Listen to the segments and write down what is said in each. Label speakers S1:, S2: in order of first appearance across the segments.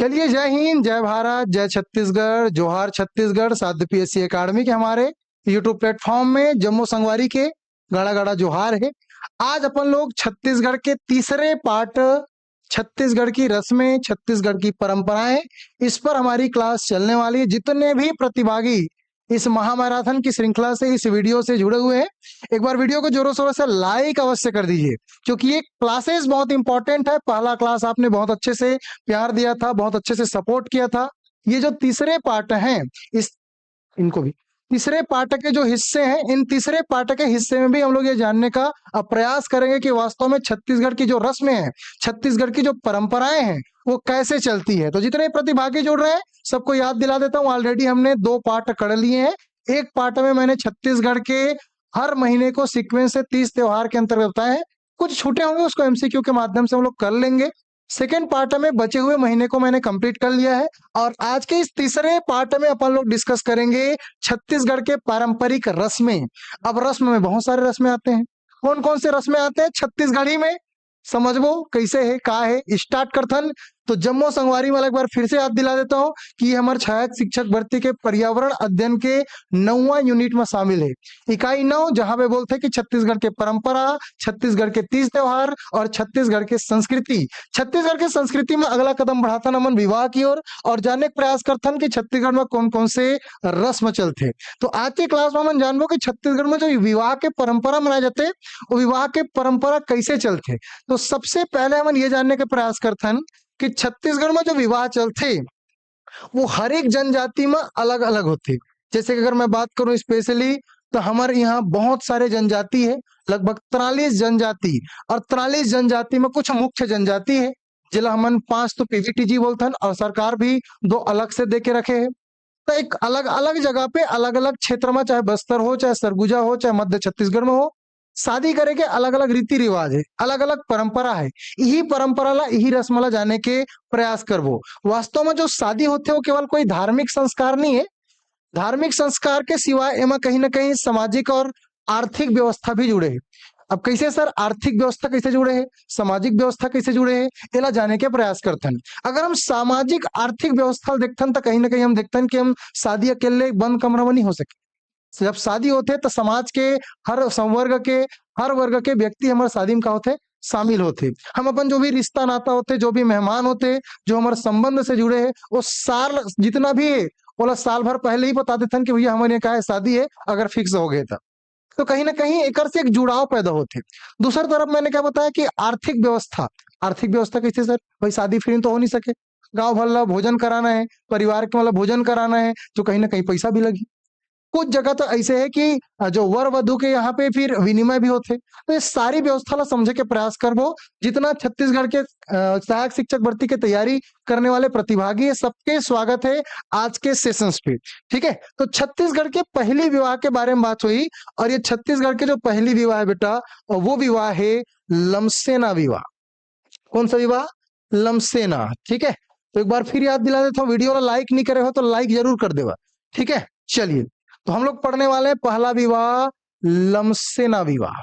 S1: चलिए, जय हिंद, जय भारत, जय छत्तीसगढ़, जोहार छत्तीसगढ़। साध्य पीएससी एकेडमी के हमारे यूट्यूब प्लेटफॉर्म में जम्मू संगवारी के गड़ा गड़ा जोहार है। आज अपन लोग छत्तीसगढ़ के तीसरे पार्ट, छत्तीसगढ़ की रस्में, छत्तीसगढ़ की परंपराएं, इस पर हमारी क्लास चलने वाली है। जितने भी प्रतिभागी इस महामैराथन की श्रृंखला से, इस वीडियो से जुड़े हुए हैं, एक बार वीडियो को जोरों शोरों से लाइक अवश्य कर दीजिए, क्योंकि ये क्लासेस बहुत इंपॉर्टेंट है। पहला क्लास आपने बहुत अच्छे से प्यार दिया था, बहुत अच्छे से सपोर्ट किया था। ये जो तीसरे पार्ट हैं, इस इनको भी तीसरे पार्ट के जो हिस्से हैं, इन तीसरे पार्ट के हिस्से में भी हम लोग ये जानने का प्रयास करेंगे कि वास्तव में छत्तीसगढ़ की जो रस्में हैं, छत्तीसगढ़ की जो परंपराएं हैं, वो कैसे चलती है। तो जितने प्रतिभागी जुड़ रहे हैं, सबको याद दिला देता हूँ, ऑलरेडी हमने 2 पार्ट कर लिए हैं। एक पार्ट में मैंने छत्तीसगढ़ के हर महीने को सीक्वेंस से 30 त्योहार के अंतर्गत बताए हैं। कुछ छूटे होंगे, उसको एमसीक्यू के माध्यम से हम लोग कर लेंगे। सेकेंड पार्ट में बचे हुए महीने को मैंने कंप्लीट कर लिया है, और आज के इस तीसरे पार्ट में अपन लोग डिस्कस करेंगे छत्तीसगढ़ के पारंपरिक रस्में। अब रस्म में बहुत सारे रस्में आते हैं। कौन कौन से रस्में आते हैं छत्तीसगढ़ी में, समझबो कैसे है, का है, स्टार्ट करथन। तो जम्मू संगवारी वाला एक बार फिर से याद दिला देता हूँ कि ये हमारे सहायक शिक्षक भर्ती के पर्यावरण अध्ययन के 9वां यूनिट में शामिल है। इकाई 9, जहां पे बोलते हैं कि छत्तीसगढ़ के परंपरा, छत्तीसगढ़ के 30 त्योहार और छत्तीसगढ़ के संस्कृति। छत्तीसगढ़ के संस्कृति में अगला कदम बढ़ाता नमन विवाह की ओर, और जानने का प्रयास करथन कि छत्तीसगढ़ में कौन कौन से रस्म चलते। तो आज की क्लास में हम जानबो कि छत्तीसगढ़ में जो विवाह के परंपरा मनाए जाते, वो विवाह के परंपरा कैसे चलते। तो सबसे पहले हम ये जानने का प्रयास करथन कि छत्तीसगढ़ में जो विवाह चलते, वो हर एक जनजाति में अलग अलग होते। जैसे कि अगर मैं बात करूं स्पेशली, तो हमारे यहाँ बहुत सारे जनजाति है, लगभग 43 जनजाति, और 43 जनजाति में कुछ मुख्य जनजाति है, जिला हमन 5 तो पीवीटीजी बोलथन, और सरकार भी 2 अलग से दे के रखे है। तो एक अलग अलग जगह पे, अलग अलग क्षेत्र में, चाहे बस्तर हो, चाहे सरगुजा हो, चाहे मध्य छत्तीसगढ़ में हो, शादी करे के अलग अलग रीति रिवाज है, अलग अलग परंपरा है। यही परंपरा ला, यही रस्म ला जाने के प्रयास करबो। वास्तव में जो शादी होते वो केवल कोई धार्मिक संस्कार नहीं है। धार्मिक संस्कार के सिवाय एमा कहीं ना कहीं सामाजिक और आर्थिक व्यवस्था भी जुड़े है। अब कैसे सर, आर्थिक व्यवस्था कैसे जुड़े है, सामाजिक व्यवस्था कैसे जुड़े है, एला जाने के प्रयास करथन। अगर हम सामाजिक आर्थिक व्यवस्था देखथन, तो कहीं ना कहीं हम देखथन कि हम शादी अकेले बंद कमरा में नहीं हो सके। जब शादी होते तो समाज के हर संवर्ग के, हर वर्ग के व्यक्ति हमारे शादी में का होते, शामिल होते। हम अपन जो भी रिश्ता नाता होते, जो भी मेहमान होते, जो हमारे संबंध से जुड़े हैं, वो साल जितना भी है, बोला साल भर पहले ही बता देते कि भैया हमारे यहाँ क्या है, शादी है, अगर फिक्स हो गए तो कहीं ना कहीं एक से एक जुड़ाव पैदा होते। दूसरी तरफ मैंने क्या बताया कि आर्थिक व्यवस्था। आर्थिक व्यवस्था कैसे सर, भाई शादी फिर तो हो नहीं सके, गांव भर ला भोजन कराना है, परिवार के मतलब भोजन कराना है, तो कहीं ना कहीं पैसा भी लगी। कुछ जगह तो ऐसे है कि जो वर वधु के यहाँ पे फिर विनिमय भी होते। तो ये सारी व्यवस्था ला समझे के प्रयास करबो। जितना छत्तीसगढ़ के सहायक शिक्षक भर्ती की तैयारी करने वाले प्रतिभागी है, सबके स्वागत है आज के सेशंस पे। ठीक है, तो छत्तीसगढ़ के पहली विवाह के बारे में बात हुई, और ये छत्तीसगढ़ के जो पहली विवाह है बेटा, वो विवाह है लमसेना विवाह। कौन सा विवाह, लमसेना। ठीक है, तो एक बार फिर याद दिला देता हूँ, वीडियो लाइक नहीं करे हो तो लाइक जरूर कर देगा। ठीक है, चलिए, तो हम लोग पढ़ने वाले हैं पहला विवाह, लमसेना विवाह।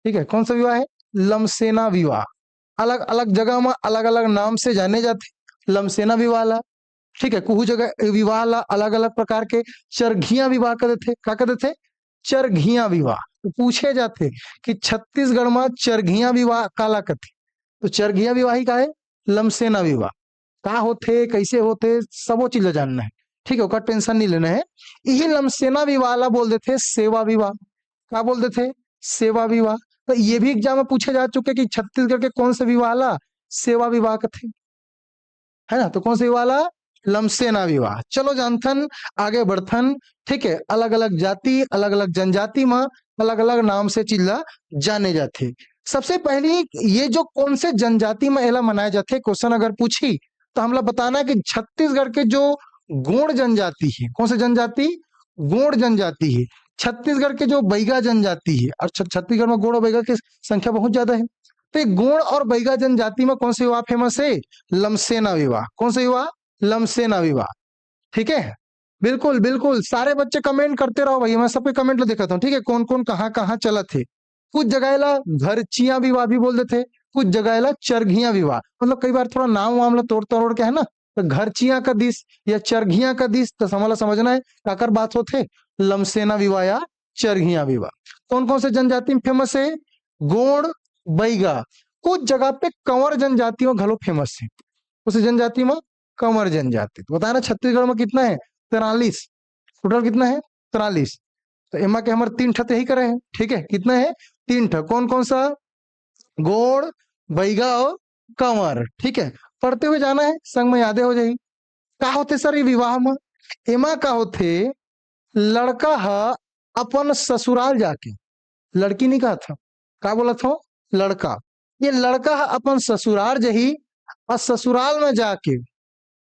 S1: ठीक है, कौन सा विवाह है, लमसेना विवाह। अलग अलग जगह में अलग अलग नाम से जाने जाते लमसेना विवाह ला। ठीक है, कुछ जगह विवाह ला अलग अलग प्रकार के चरघिया विवाह कहते थे। क्या कहते थे, चरघिया विवाह। तो पूछे जाते कि छत्तीसगढ़ में चरघिया विवाह काला कहते, तो चरघिया विवाह ही का है, लमसेना विवाह। का होते, कैसे होते, सबो चीज जानना है। ठीक है, उसका टेंशन नहीं लेना है। यही लमसेना विवाह ला बोल देते सेवा विवाह। क्या बोल देते, सेवा विवाह। तो ये भी एग्जाम में पूछे जा चुके कि छत्तीसगढ़ के कौन से विवाह ला सेवा विवाह कथे, है ना। तो कौन से विवाह ला, लमसेना विवाह। चलो जानथन, आगे बढ़थन। ठीक है, अलग अलग जाति, अलग अलग जनजाति में अलग अलग नाम से चीज ला जाने जाते। सबसे पहली, ये जो कौन से जनजाति में एला मनाए जाते, क्वेश्चन अगर पूछी तो हमला बताना है कि छत्तीसगढ़ के जो गोंड जनजाति है, कौन सी जनजाति, गोंड जनजाति है। छत्तीसगढ़ के जो बैगा जनजाति है, और छत्तीसगढ़ में गोंड और बैगा की संख्या बहुत ज्यादा है। तो गोंड और बैगा जनजाति में कौन सा विवाह फेमस है, लमसेना विवाह। कौन सा विवाह, लमसेना विवाह। ठीक है, बिल्कुल बिल्कुल, सारे बच्चे कमेंट करते रहो भाई, मैं सबके कमेंट दिखाता हूँ। ठीक है, कौन कौन कहाँ कहाँ चला थे। कुछ जगह ला घरचिया विवाह भी बोल देते, कुछ जगह ला चरघिया विवाह। मतलब कई बार थोड़ा नाम वाम ला तोड़ तोड़ के, है ना, तो घरचिया का दिस या चरघिया का दिस तो समझना है काकर बात होते लमसेना विवाह या चरघिया विवाह। कौन कौन से जनजाति में फेमस है? गोंड, बैगा। कुछ जगह पे कंवर जनजाति में घलो फेमस है। उस जनजाति में कंवर जनजाति। तो बताया ना छत्तीसगढ़ में कितना है? 43। टोटल कितना है? 43। तो एमा के हमारे 3 ठत यही करे हैं। ठीक है, कितना है? 3 ठत। कौन कौन सा? गोड़, बैगा और कंवर। ठीक है, पढ़ते हुए जाना है, संग में यादें हो जाएगी। का होते सर ये विवाह में? एमा का होते लड़का हा अपन ससुराल जाके, लड़की नहीं कहा था, का बोला था? लड़का। ये लड़का हा अपन ससुराल जही और ससुराल में जाके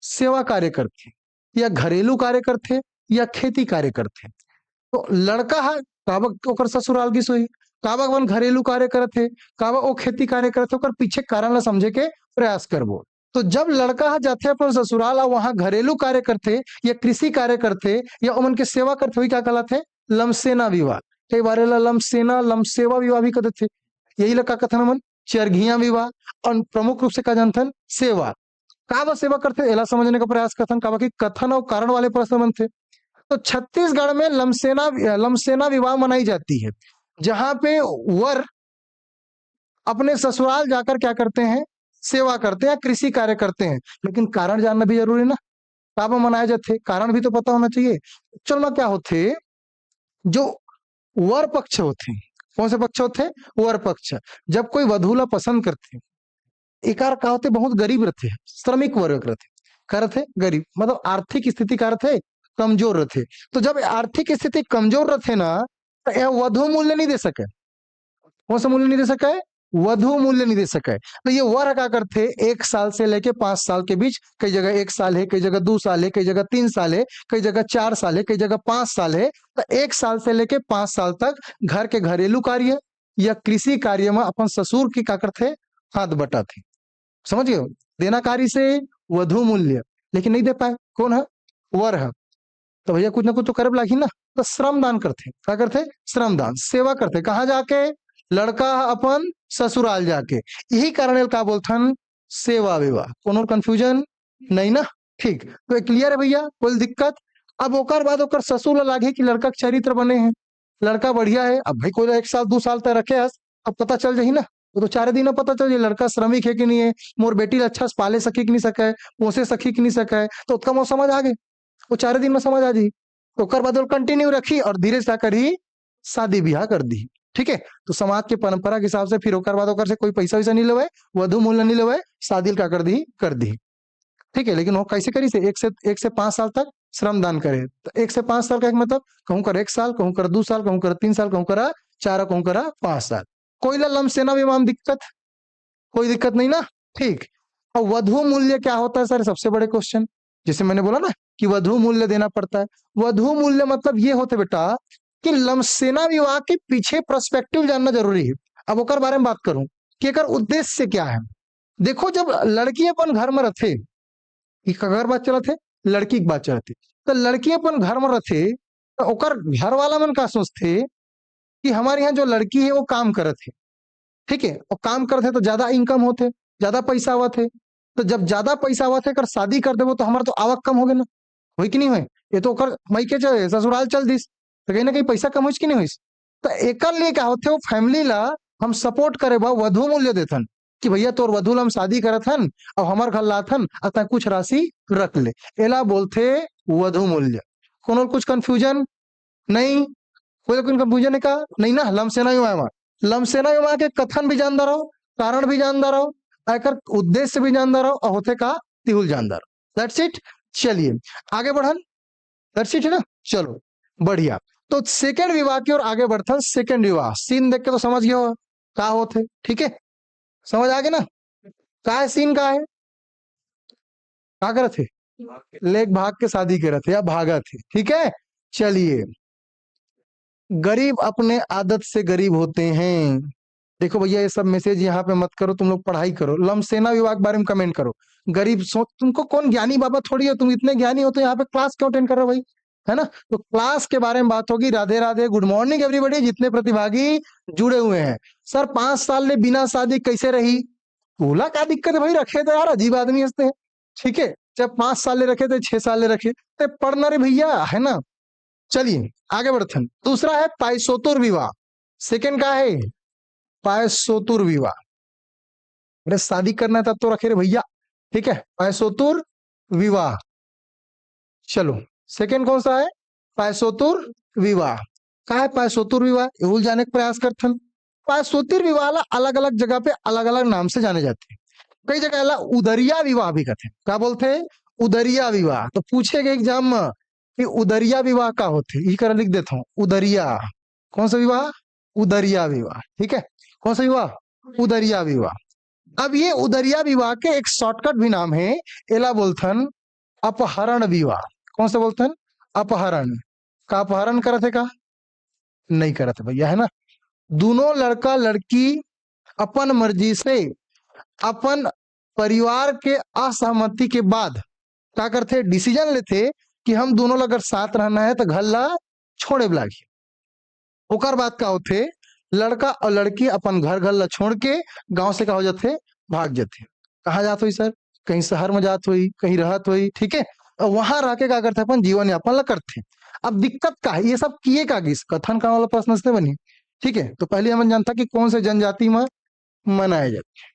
S1: सेवा कार्य करते या घरेलू कार्य करते या खेती कार्य करते। तो लड़का है काबक ओकर ससुराल की सोई, काबक वन घरेलू कार्य करते, काबक वो खेती कार्य करते, ओकर पीछे कारण ला समझे के प्रयास करबो। तो जब लड़का जाते अपन ससुराल और वहां घरेलू कार्य करते या कृषि कार्य करते या उमन के सेवा करते हुए क्या कहलाते? लमसेना विवाह। कई बार लमसेना लमसेवा विवाह भी कहते थे। यही लगा कथन मन चरघिया विवाह। और प्रमुख रूप से का जानथन सेवा। काबा सेवा करते एला समझने का प्रयास करथन, काबा की कथन और कारण वाले प्रश्न बनते। तो छत्तीसगढ़ में लमसेना विवाह मनाई जाती है, जहां पे वर अपने ससुराल जाकर क्या करते हैं? सेवा करते हैं, कृषि कार्य करते हैं। लेकिन कारण जानना भी जरूरी ना, काबा मनाए जाते, कारण भी तो पता होना चाहिए। चलो क्या होते? जो वर पक्ष होते, कौन से पक्ष होते? वर पक्ष। जब कोई वधूला पसंद करते, एकार का होते बहुत गरीब रहते, श्रमिक वर्ग रहते, करते गरीब मतलब आर्थिक स्थिति का रहते कमजोर रहते। तो जब आर्थिक स्थिति कमजोर रहते ना, तो यह वधु मूल्य नहीं दे सके। कौन सा मूल्य नहीं दे सके? वधु मूल्य नहीं दे सके। तो ये वर क्या करते? 1 साल से लेके 5 साल के बीच, कई जगह 1 साल है, कई जगह 2 साल है, कई जगह 3 साल है, कई जगह 4 साल है, कई जगह 5 साल है। तो 1 साल से लेके 5 साल तक घर के घरेलू कार्य या कृषि कार्य में अपन ससुर की क्या करते? हाथ बटाते। समझ गए? देनाकारी से वधु मूल्य, लेकिन नहीं दे पाए। कौन है? वर है। तो भैया कुछ ना कुछ तो करब लागी ना। तो श्रम दान करते। क्या करते? श्रम दान, सेवा करते। कहाँ जाके? लड़का अपन ससुराल जाके। यही कारण का बोलथन सेवा विवाह। कोनो कंफ्यूजन नहीं ना? ठीक, तो क्लियर है भैया, कोई दिक्कत? अब ओकर बाद ओकर ससुर ला लागे कि लड़का के चरित्र बने हैं, लड़का बढ़िया है। अब भाई कोई 1 साल 2 साल तक रखे हस, अब पता चल जाही ना। वो तो 4 दिन में पता चल जाए लड़का श्रमिक है कि नहीं है, मोर बेटी ला अच्छा से पाले सकी कि नहीं सके, पोसे सकी कि नहीं सके। तो उसका वो समझ आ गए, वो 4 दिन में समझ आ जी। ओकर बाद कंटिन्यू रखी और धीरे से कर ही शादी ब्याह कर दी। ठीक है, तो समाज के परंपरा के हिसाब से फिर ओकर बाद ओकर से कोई पैसा वैसा नहीं लेवे, वधु मूल्य नहीं लेवे, शादी का कर दी। ठीक है, लेकिन वो कैसे करी से? 1 से 5 साल तक श्रम दान करे। तो 1 से 5 साल का एक मतलब कहूं कर 1 साल, कहूं कर 2 साल, कहूं कर 3 साल, कहूं कर 4, कहूं कर 5 साल। कोई लमसेना विवाह दिक्कत? कोई दिक्कत नहीं ना? ठीक। और वधु मूल्य क्या होता है सर? सबसे बड़े क्वेश्चन, जैसे मैंने बोला ना कि वधु मूल्य देना पड़ता है। वधु मूल्य मतलब ये होते बेटा कि लमसेना विवाह के पीछे पर्सपेक्टिव जानना जरूरी है। अब ओकर बारे में बात करूं कि एकर उद्देश्य क्या है। देखो, जब लड़की अपन घर में रहते, कगर बात चलत है, लड़की की बात चलत है, तो लड़की अपन घर में रहते तो ओकर घर वाला मन का सोचते कि हमारे यहाँ जो लड़की है वो काम करत है। ठीक है, और काम करते तो ज्यादा इनकम होते, ज्यादा पैसा आवत है। तो जब ज्यादा पैसा आवत है, कर शादी कर देवो तो हमारा तो आवक कम हो गए ना, हुई कि नहीं हुई? ये तो ओकर मायके चल ससुराल चल दिस, तो कहीं ना कहीं पैसा कम हुई कि नहीं हुई? तो एकर लिए क्या होते? वो फैमिली ला हम सपोर्ट करे बा वधु मूल्य देथन कि भैया तोर वधु ला हम शादी करत हन और हमार घर लाथन अतः कुछ राशि रख ले। एला बोलते वधु मूल्य। कोनो कुछ कंफ्यूजन नहीं? कोई कंफ्यूजन है का? नहीं ना? लमसेना विवाह, लमसेना विवाह के कथन भी जानदा रहो, कारण भी जानदा रहो, एकर उद्देश्य भी जानदा रहो और होते का तिहुल जानदा रहो। That's it. चलिए आगे बढ़न। दैट्स इट है ना? चलो बढ़िया। तो सेकंड विवाह की ओर आगे बढ़थन। सेकंड विवाह सीन देख के तो समझ गए हो का होते। ठीक है, समझ आ गए ना? का है सीन? का है? का करत थे? लेक भाग के शादी करत थे या भागा थे। ठीक है, चलिए। गरीब अपने आदत से गरीब होते हैं। देखो भैया, ये सब मैसेज यहाँ पे मत करो, तुम लोग पढ़ाई करो। लमसेना विवाह के बारे में कमेंट करो। गरीब सोच, तुमको कौन ज्ञानी बाबा थोड़ी हो, तुम इतने ज्ञानी हो तो यहाँ पे क्लास क्यों अटेंड कर रहे हो भाई? है ना? तो क्लास के बारे में बात होगी। Radhe Radhe, good morning everybody, जितने प्रतिभागी जुड़े हुए हैं। सर 5 साल में बिना शादी कैसे रही? बोला क्या दिक्कत है भाई? रखे तो यार, अजीब आदमी हंसते हैं। ठीक है, चाहे 5 साल ले रखे थे 6 साल ले रखे ते पढ़ना रे भैया, है ना। चलिए आगे बढ़ते हैं। दूसरा है पायसोतुर विवाह। सेकंड का है पायसोतुर विवाह। अरे शादी करना तब तो रखे रे भैया, ठीक है। पायसोतुर विवाह। चलो सेकंड कौन सा है? पायसोतुर विवाह। का है पायसोतुर विवाह? ये भूल जाने का प्रयास करते हैं। पायसोतुर विवाह अलग अलग जगह पे अलग अलग नाम से जाने जाते हैं। कई जगह ला उदरिया विवाह भी कहते हैं। क्या बोलते हैं? उदरिया विवाह। तो पूछेगा एग्जाम में कि उदरिया विवाह का होते, यही कर लिख देता हूँ उदरिया। कौन सा विवाह? उदरिया विवाह, ठीक है। कौन सा विवाह? उदरिया विवाह। अब ये उदरिया विवाह के एक शॉर्टकट भी नाम है, एला बोलथन अपहरण विवाह। कौन सा बोलथन? अपहरण। का अपहरण करत है? का नहीं करत है भैया, है ना। दोनों लड़का लड़की अपन मर्जी से अपन परिवार के असहमति के बाद क्या करते? डिसीजन लेते कि हम दोनों ला अगर साथ रहना है तो घर ला छोड़े लागी। ओकर बाद का होते लड़का और लड़की अपन घर ला छोड़ के गांव से का हो जाते? भाग जाते। कहाँ जात हुई सर? कहीं शहर में जात हुई, कहीं रहत हुई, ठीक है। और वहां रह के क्या करते? अपन जीवन यापन ला करते। अब दिक्कत का है? ये सब किए का किस कथन का वाला प्रश्न से बनी, ठीक है। तो पहले हम जानता कि कौन से जनजाति में मनाए जाते,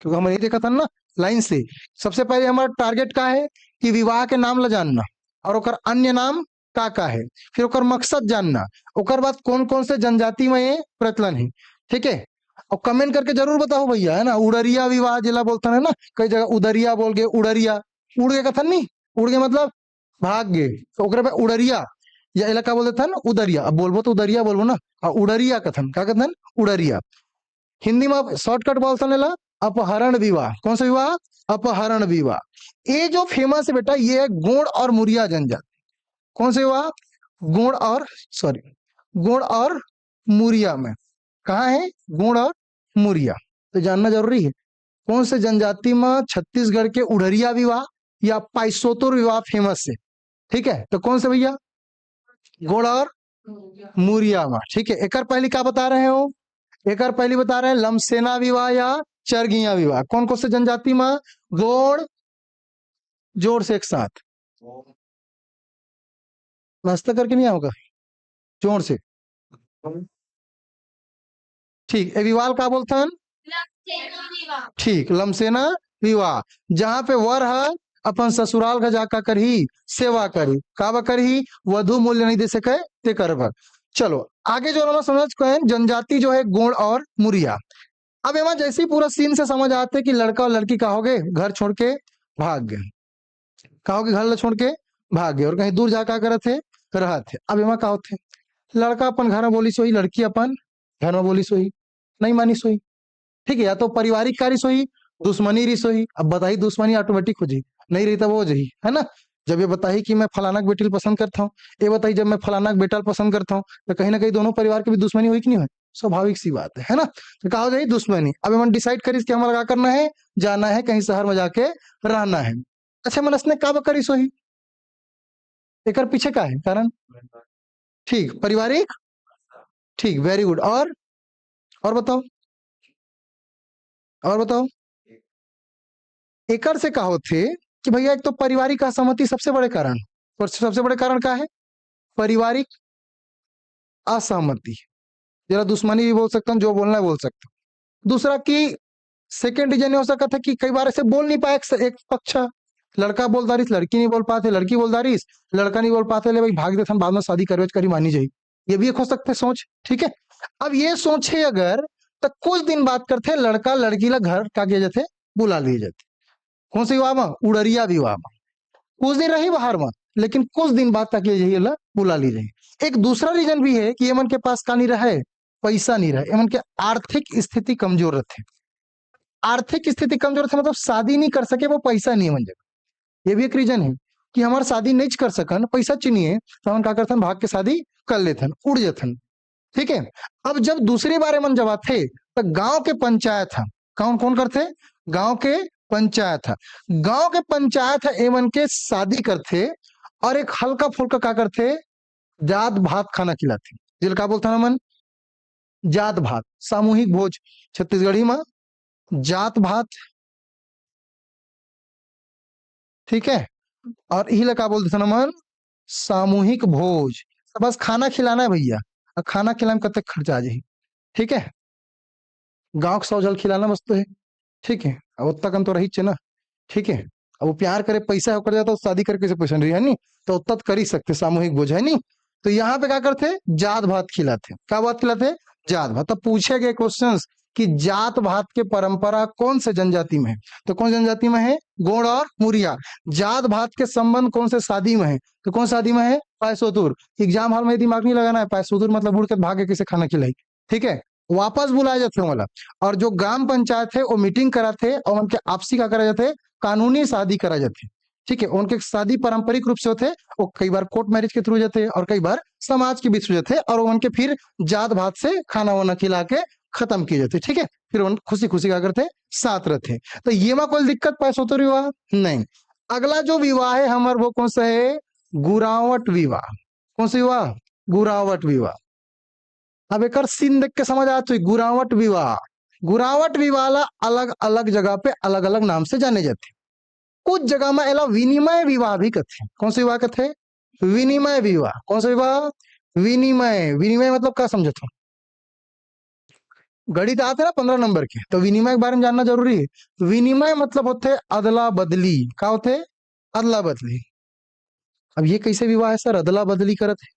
S1: क्योंकि हम नहीं देखा था ना लाइन से। सबसे पहले हमारा टारगेट का है कि विवाह के नाम ला जानना और ओकर अन्य नाम का है, फिर ओकर मकसद जानना, ओकर बाद कौन कौन से जनजाति में ये प्रचलन है, ठीक है। और कमेंट करके जरूर बताओ भैया, है ना। उड़रिया विवाह जिला बोलता है ना, कई जगह उदरिया बोल गए, उड़रिया। उड़ गए कथन नहीं, उड़ गए मतलब भाग गए, तो ओकरे पे उड़रिया या इलाका बोल देता है ना उदरिया। अब बोलबो तो उदरिया बोलबो ना। और उड़रिया कथन का कथन? उड़रिया। हिंदी में शॉर्टकट बोलता है अपहरण विवाह। कौन सा विवाह? अपहरण विवाह। ये जो फेमस है बेटा, ये है गोंड और मुरिया जनजाति। कौन से विवाह? गोंड और सॉरी गोंड और मुरिया में। कहाँ है? गोंड और मुरिया। तो जानना जरूरी है कौन से जनजाति में छत्तीसगढ़ के उड़रिया विवाह या पाइसोतुर विवाह फेमस है, ठीक है। तो कौन से भैया? गोंड और मुरिया में, ठीक है। एक पहली क्या बता रहे हो? एक पहली बता रहे हैं लमसेना विवाह या चरगिया विवाह। कौन कौन से जनजाति में? गोंड, जोर से एक साथ नाश्ता करके नहीं आओगे, जोर से, ठीक। ए विवाह का बोलते हैं? ठीक, लमसेना विवाह। जहां पे वर है अपन ससुराल का जाकर कर ही सेवा करी, कावा कर ही वधु मूल्य नहीं दे सके ते करबर। चलो आगे जो हम समझ गए जनजाति जो है गोंड और मुरिया। अब एमा जैसे ही पूरा सीन से समझ आते कि लड़का और लड़की कहोगे घर छोड़ के भाग गए, कहोगे घर छोड़ के भाग गए और कहीं दूर जाकर करे थे रहा थे। अब एमा का होते लड़का अपन घर में बोली सोई, लड़की अपन घर में बोली सोई, नहीं मानी सोई, ठीक है। या तो पारिवारिक कार्य सोई, दुश्मनी रही सोई। अब बताई दुश्मनी ऑटोमेटिक हो जाई, नहीं रही तब हो जाई, है ना। जब ये बताई कि मैं फलाना बेटी पसंद करता हूँ, ये बताई जब मैं फलाना बेटा पसंद करता हूँ, तो कहीं ना कहीं दोनों परिवार की भी दुश्मनी हुई कि नहीं हुई? स्वाभाविक सी बात है ना। तो कहा हो जाए दुश्मनी। अब हम डिसाइड करी कि हमारा क्या करना है, जाना है कहीं शहर में जाके रहना है। अच्छा मनस ने का करी सोही, एक पीछे का है कारण? ठीक, पारिवारिक, ठीक, वेरी गुड। और बताओ, और बताओ। एकर से कहो थे कि भैया एक तो पारिवारिक असहमति सबसे बड़े कारण, और सबसे बड़े कारण क्या है? पारिवारिक असहमति। जरा दुश्मनी भी बोल सकता हूँ, जो बोलना है बोल सकता हूँ। दूसरा कि सेकेंड रीजन हो सकता था कि कई बार ऐसे बोल नहीं पाए एक पक्ष, लड़का बोलता रही लड़की नहीं बोल पाते, लड़की बोलता रही लड़का नहीं बोल पाते, ले भाई भाग देते हम बाद में शादी करवेज करी मानी जाए। ये भी एक हो सकता है सोच, ठीक है। अब ये सोचे अगर तो कुछ दिन बात करते लड़का लड़की ला घर का किए जाते, बुला लिए जाते। कौन से विवाह में? उड़रिया विवाह में। कुछ दिन रही बाहर में, लेकिन कुछ दिन बाद तक ये बुला ली जाए। एक दूसरा रीजन भी है कि एमन के पास का नहीं रहे, पैसा नहीं रहे, एमन के आर्थिक स्थिति कमजोर रहते। आर्थिक स्थिति कमजोर थे मतलब शादी नहीं कर सके, वो पैसा नहीं है मन जगह। ये भी एक रीजन है कि हमारे शादी नहीं कर सकन, पैसा चाहिए, तो हम क्या करते भाग के शादी कर लेते उड़ जाते, ठीक है। अब जब दूसरी बार मन जब आते तो गांव के पंचायत है, कौन कौन करते? गांव के पंचायत है। गांव के पंचायत है एमन के शादी करते और एक हल्का फुल्का क्या करते? जात भात खाना खिलाते, जिल का बोलता है मन जात भात, सामूहिक भोज छत्तीसगढ़ी में जात भात, ठीक है। और यही लगा बोलते थे नमन सामूहिक भोज। बस खाना खिलाना है भैया, और खाना खिलाने में कतक खर्चा आ जाही, ठीक है। गांव के 100 जल खिलाना बस तो है, ठीक है। अब उतना कम तो रही ना, ठीक है। अब वो प्यार करे पैसा होकर जाता तो शादी करके से पैसा नहीं है नहीं, तो उतना तो कर ही सकते सामूहिक भोज है नहीं। तो यहाँ पे क्या करते, जात भात खिलाते, क्या बात खिलाते, जात भात। तो पूछे गए क्वेश्चंस कि जात भात के परंपरा कौन से जनजाति में है, तो कौन जनजाति में है, गोंड और मुरिया। जात भात के संबंध कौन से शादी में है, तो कौन शादी में है, पायसोतुर। एग्जाम हॉल में दिमाग नहीं लगाना है, पायसोतुर मतलब उड़ के भागे किसे खाना खिलाई, ठीक है। वापस बुलाए जाते वाला। और जो ग्राम पंचायत है वो मीटिंग कराते और उनके आपसी का करा जाते, कानूनी शादी करा जाती, ठीक है। उनके शादी पारंपरिक रूप से होते, वो कई बार कोर्ट मैरिज के थ्रू जाते और कई बार समाज के बीच हो जाते, और उनके फिर जात भात से खाना वाना खिला के खत्म किए जाते, ठीक है। फिर उन खुशी खुशी क्या करते, साथ रहते। तो ये में कोई दिक्कत पैसोत्तर विवाह नहीं। अगला जो विवाह है हमारे वो कौन सा है, गुरावट विवाह। कौन सा विवाह, गुरावट विवाह। अब एक सीन देख के समझ आ तो गुरावट विवाह, गुरावट विवाह अलग अलग जगह पे अलग अलग नाम से जाने जाते। कुछ जगह में एला विनिमय विवाह भी कहते हैं। कौन सा विवाह कहते हैं, विनिमय विवाह। कौन सा विवाह, विनिमय। विनिमय मतलब क्या समझे हो, गणित आते ना 15 नंबर के, तो विनिमय के बारे में जानना जरूरी है। विनिमय मतलब होते अदला बदली, क्या होते, अदला बदली। अब ये कैसे विवाह है सर, अदला बदली करत है,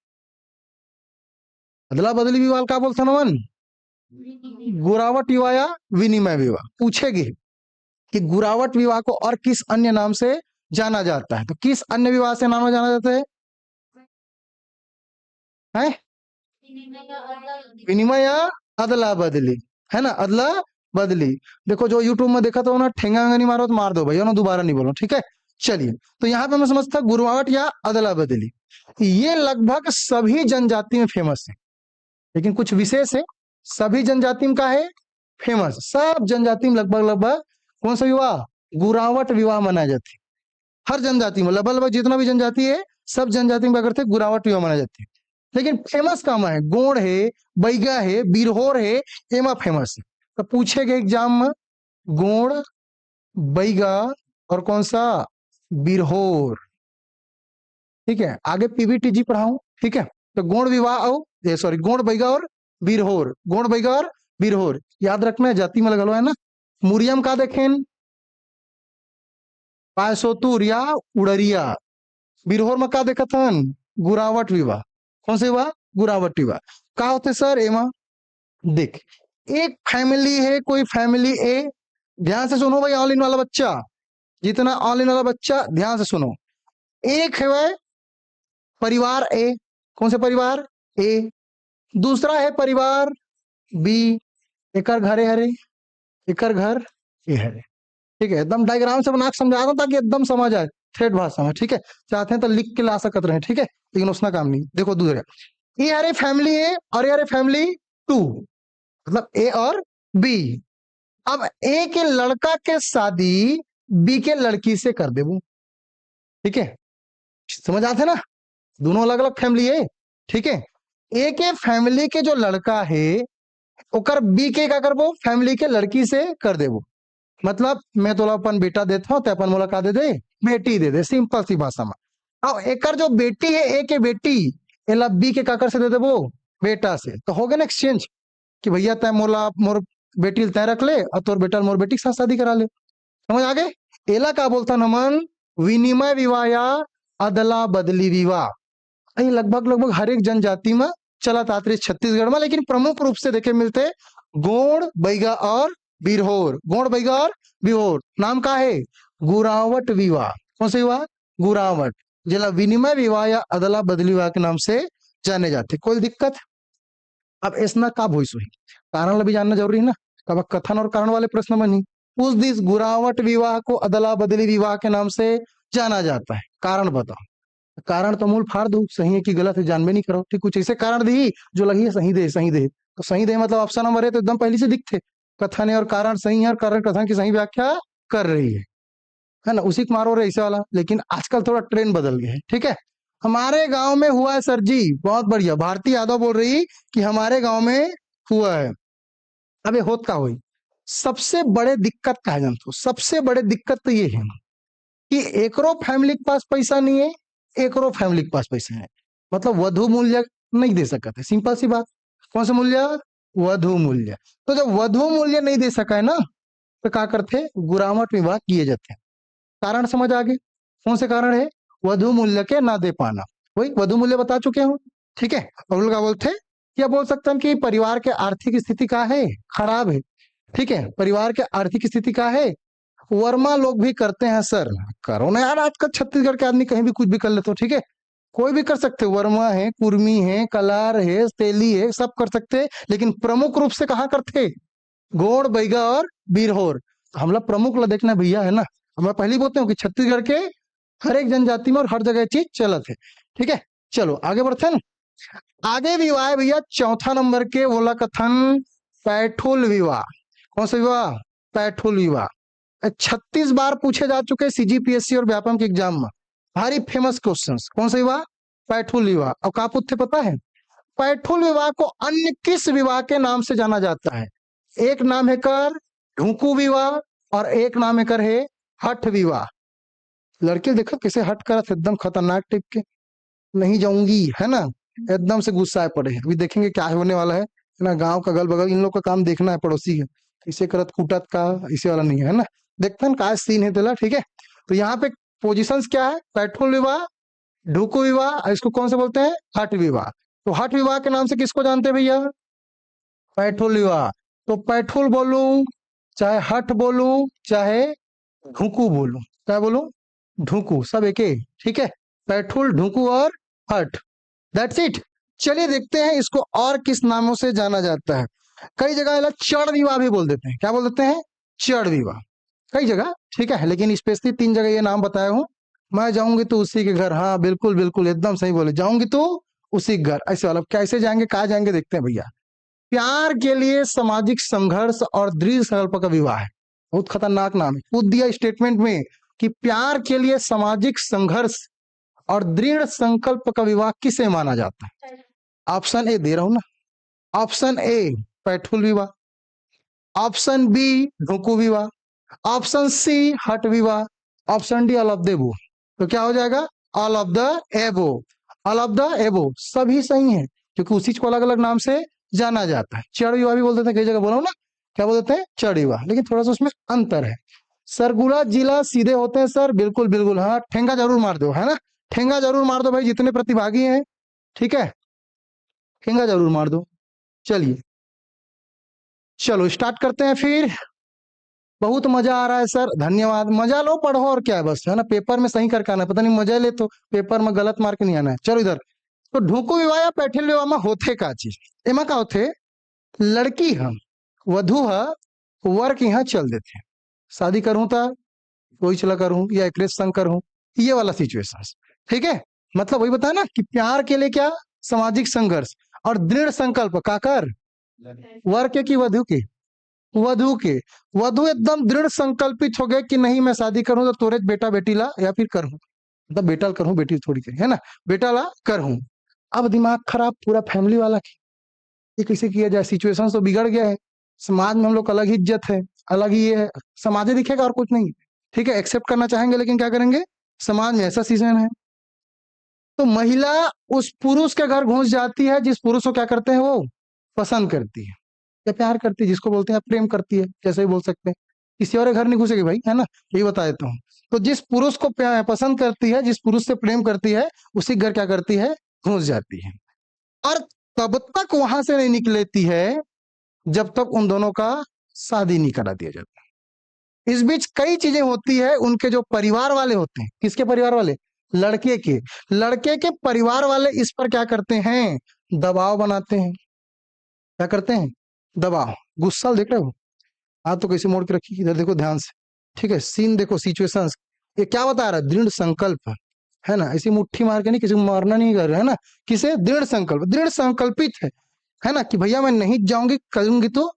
S1: अदला बदली विवाह क्या बोलते नमन, गुरावट विवाह या विनिमय विवाह। पूछेगी कि गुरावट विवाह को और किस अन्य नाम से जाना जाता है, तो किस अन्य विवाह से नाम जाना जाता है, है? विनिमय या अदला बदली, है ना, अदला बदली। देखो जो यूट्यूब में देखा तो ना ठेंगा नहीं मारो तो मार दो भैया ना, दोबारा नहीं बोलो, ठीक है। चलिए, तो यहाँ पे मैं समझता गुरावट या अदला बदली, ये लगभग सभी जनजाति में फेमस है, लेकिन कुछ विशेष है। सभी जनजाति में का है फेमस, सब जनजाति में लगभग लगभग कौन सा विवाह, गुरावट विवाह मनाया जाती है। हर जनजाति में लगभग लगभग जितना भी जनजाति है, सब जनजाति में क्या करते हैं, गुरावट विवाह मनाया जाती है। लेकिन फेमस कहाँ है, गोंड है, बैगा है, बिरहोर है, एमा फेमस है। तो पूछेगा एग्जाम में गोंड, बैगा और कौन सा, बिरहोर, ठीक है। आगे पीवीटीजी पढ़ाऊं, ठीक है। तो गोंड विवाह और सॉरी गोंड बैगा और बिरहोर, गोंड बैगा और बिरहोर याद रखना है, जाति में लगा लो है ना। मुरियम का देखें, पायसोतुर या उड़रिया। बिरहोर में का देखा था, गुरावट विवाह। कौन से विवाह, गुरावट विवाह। का होते सर एमा, देख एक फैमिली है, कोई फैमिली ए, ध्यान से सुनो भाई ऑल इन वाला बच्चा, जितना ऑल इन वाला बच्चा ध्यान से सुनो। एक है वह परिवार ए, कौन से परिवार ए, दूसरा है परिवार बी, एकर घर है हरे, एकर घर ए हरे, ठीक है। एकदम डायग्राम से बना के समझा दो ताकि एकदम समझ आए, थ्रेड भाषा में, ठीक है। चाहते हैं तो लिख के ला सकते रहे, ठीक है, लेकिन उसना काम नहीं। देखो दूसरे, ये हरे फैमिली ए और ये हरे फैमिली टू, मतलब ए और बी। अब ए के लड़का के शादी बी के लड़की से कर देबू, ठीक है, समझ आते ना, दोनों अलग अलग फैमिली है, ठीक है। ए के फैमिली के जो लड़का है ओकर बी के क्या करबो, फैमिली के लड़की से कर देबो। मतलब मैं तोला अपन बेटा देता हूँ, अपन मोला का दे दे, बेटी दे दे, सिंपल सी भाषा में। अब एकर जो बेटी है ए के बेटी, एला बी के काकर से दे देबो, बेटा से। तो हो गया ना एक्सचेंज, कि भैया तय मोला मोर बेटी तय रख ले और तोर बेटा मोर बेटी के साथ शादी करा ले। समझ आ गए, एला का बोलता नमन विनिमय विवाह या अदला बदली विवाह। ये लगभग लगभग हर एक जनजाति में चला तात्री छत्तीसगढ़ में, लेकिन प्रमुख रूप से देखे मिलते गोंड बैगा और बिरहोर, गोंड बैगा और बिरहोर। नाम का है गुरावट विवाह। कौन सा विवाह, गुरावट, जिला विनिमय विवाह या अदला बदली विवाह के नाम से जाने जाते। कोई दिक्कत, अब इसना का भोइस हुई, कारण भी जानना जरूरी है ना। कब कथन और कारण वाले प्रश्न में नहीं, उस दिस गुरावट विवाह को अदला बदली विवाह के नाम से जाना जाता है, कारण बताओ। कारण तो मूल फाड़ दो, सही है कि गलत है जानबे नहीं करो, ठीक। कुछ ऐसे कारण दी जो लगी है सही दे, सही दे, तो सही दे मतलब ऑप्शन नंबर है, तो एकदम पहले से दिखते कथन है और कारण सही है और कारण कथन की सही व्याख्या कर रही है ना, उसी को मारो रे ऐसे वाला। लेकिन आजकल थोड़ा ट्रेंड बदल गया है, ठीक है। हमारे गांव में हुआ है सर जी, बहुत बढ़िया। भारती यादव बोल रही कि हमारे गांव में हुआ है। अब ये होत का हुई, सबसे बड़े दिक्कत का है जानते हो, सबसे बड़े दिक्कत तो ये है कि एकरो फैमिली के पास पैसा नहीं है, एकरो फैमिली के पास पैसा है, मतलब वधु मूल्य नहीं दे सकते, सिंपल सी बात। कौन सा मूल्य? वधु मूल्य। तो जब वधु मूल्य नहीं दे सका है ना, तो क्या करते? गुरामट विवाह किए जाते हैं। कारण समझ आ गए? कौन से कारण है? वधु मूल्य के ना दे पाना, वही वधु मूल्य बता चुके हूँ, ठीक है। और लोग क्या बोलते हैं? क्या बोल सकते हैं कि परिवार के आर्थिक स्थिति का है, खराब है, ठीक है, परिवार के आर्थिक स्थिति का है। वर्मा लोग भी करते हैं सर, करो ना यार, आजकल छत्तीसगढ़ के आदमी कहीं भी कुछ भी कर लेते हो, ठीक है, कोई भी कर सकते, वर्मा है, कुर्मी है, कलार है, तेली है, सब कर सकते, लेकिन प्रमुख रूप से कहाँ करते? गोड़, बैगा और बीरहोर। हम लोग प्रमुख ला देखना भैया, है ना, हम पहले बोलते हैं कि छत्तीसगढ़ के हर एक जनजाति में और हर जगह चीज चलत है, ठीक है। चलो आगे बढ़ते हैं ना। आगे विवाह है भैया चौथा नंबर के, बोला कथन पैठुल विवाह। कौन सा विवाह? पैठुल विवाह। 36 बार पूछे जा चुके सीजीपीएससी और व्यापम के एग्जाम में, भारी फेमस क्वेश्चंस। कौन सा विवाह? पैठुल विवाह। और का पूछते पता है? पैठुल विवाह को अन्य किस विवाह के नाम से जाना जाता है? एक नाम है कर ढूंकू विवाह, और एक नाम है कर है हठ विवाह। लड़के देखो कैसे हट कर, एकदम खतरनाक टाइप के, नहीं जाऊंगी, है ना, एकदम से गुस्सा पड़े। अभी देखेंगे क्या होने वाला है ना। गांव का गल बगल इन लोग का काम देखना है, पड़ोसी है, इसे करत कूटत का, इसे वाला नहीं है ना। देखते हैं क्या सीन है तेला, ठीक है। तो यहाँ पे पोजीशंस क्या है? पैठुल विवाह, ढूकू विवाह, इसको कौन से बोलते हैं? हठ विवाह। तो हठ विवाह के नाम से किसको जानते हैं भैया? पैठुल विवाह। तो पैठुल बोलूं चाहे हठ बोलूं चाहे ढूकू बोलूं, क्या बोलूं? ढूकू, सब एक ही, ठीक है। पैठुल, ढूकू और हठ, दैट्स इट। चलिए देखते हैं इसको और किस नामों से जाना जाता है। कई जगह चढ़ विवाह भी बोल देते हैं। क्या बोल देते हैं? चढ़ विवाह, कई जगह, ठीक है, लेकिन स्पेशली 3 जगह ये नाम बताया हूं। मैं जाऊंगी तो उसी के घर, हाँ बिल्कुल बिल्कुल एकदम सही बोले, जाऊंगी तो उसी के घर, ऐसे वाला। कैसे जाएंगे, कहा जाएंगे, देखते हैं भैया। प्यार के लिए सामाजिक संघर्ष और दृढ़ संकल्प का विवाह है। बहुत खतरनाक नाम है, खुद दिया स्टेटमेंट में कि प्यार के लिए सामाजिक संघर्ष और दृढ़ संकल्प का विवाह किसे माना जाता है? ऑप्शन ए दे रहा हूं ना, ऑप्शन ए पैठुल विवाह, ऑप्शन बी ढुकू विवाह, ऑप्शन सी हट विवाह, option D all of the एबो। तो क्या हो जाएगा? ऑल ऑफ द एबो। ऑल ऑफ द एबो सभी सही है, क्योंकि उसी को अलग अलग नाम से जाना जाता है। चढ़ विवाह भी बोल देते हैं, कई जगह बोला हूं ना, क्या बोल देते हैं? चढ़ विवाह, लेकिन थोड़ा सा उसमें अंतर है। सरगुना जिला सीधे होते हैं सर, बिल्कुल बिल्कुल, हाँ ठेंगा जरूर मार दो, है ना, ठेंगा जरूर मार दो भाई, जितने प्रतिभागी हैं, ठीक है, ठेंगा जरूर मार दो। चलिए चलो स्टार्ट करते हैं फिर। बहुत मजा आ रहा है सर, धन्यवाद। मजा लो, पढ़ो, और क्या है, बस है ना, पेपर में सही करके आना है। पता नहीं मजा ले तो पेपर में गलत मार्क नहीं आना है। चलो इधर। तो ढूंकू विवाह या पैठुल विवाह में होते का चीज, एमा का होते? लड़की हम वधु है, वर के यहाँ चल देते हैं, शादी करूं था कोई चला करूं या एक संग करूं, ये वाला सिचुएशन, ठीक है। मतलब वही बताया ना कि प्यार के लिए क्या? सामाजिक संघर्ष और दृढ़ संकल्प का कर, वर के की वधु के? वधु के। वधु एकदम दृढ़ संकल्पित हो गए कि नहीं मैं शादी करूं तो तोरे बेटा बेटी ला, या फिर करूं, मतलब बेटा करूं बेटी थोड़ी करी, है ना, बेटा ला करूं। अब दिमाग खराब पूरा फैमिली वाला की, ये कैसे किया जाए? सिचुएशन तो बिगड़ गया है, समाज में हम लोग अलग ही इज्जत है, अलग ही ये है, समाज ही दिखेगा और कुछ नहीं, ठीक है। एक्सेप्ट करना चाहेंगे लेकिन क्या करेंगे, समाज में ऐसा सीजन है। तो महिला उस पुरुष के घर घुस जाती है जिस पुरुष को क्या करते हैं वो पसंद करती है या प्यार करती है, जिसको बोलते हैं प्रेम करती है, जैसे भी बोल सकते हैं। किसी और के घर नहीं घुसेगी भाई, है ना, यही बता देता हूँ। तो जिस पुरुष को पसंद करती है, जिस पुरुष से प्रेम करती है, उसी घर क्या करती है? घुस जाती है। और तब तक वहां से नहीं निकलती है जब तक उन दोनों का शादी नहीं करा दिया जाता। इस बीच कई चीजें होती है, उनके जो परिवार वाले होते हैं, किसके परिवार वाले? लड़के के। लड़के के परिवार वाले इस पर क्या करते हैं? दबाव बनाते हैं। क्या करते हैं? दबाव। गुस्सा देख रहे हो? हाथ तो कैसे मोड़ के रखी, इधर देखो ध्यान से, ठीक है, सीन देखो, सिचुएशंस। ये क्या बता रहा है? दृढ़ संकल्प, है ना, ऐसी मुट्ठी मार के नहीं, किसी को मारना नहीं कर रहे, है ना, किसे? दृढ़ संकल्प, दृढ़ संकल्पित है ना, कि भैया मैं नहीं जाऊंगी, करूंगी तो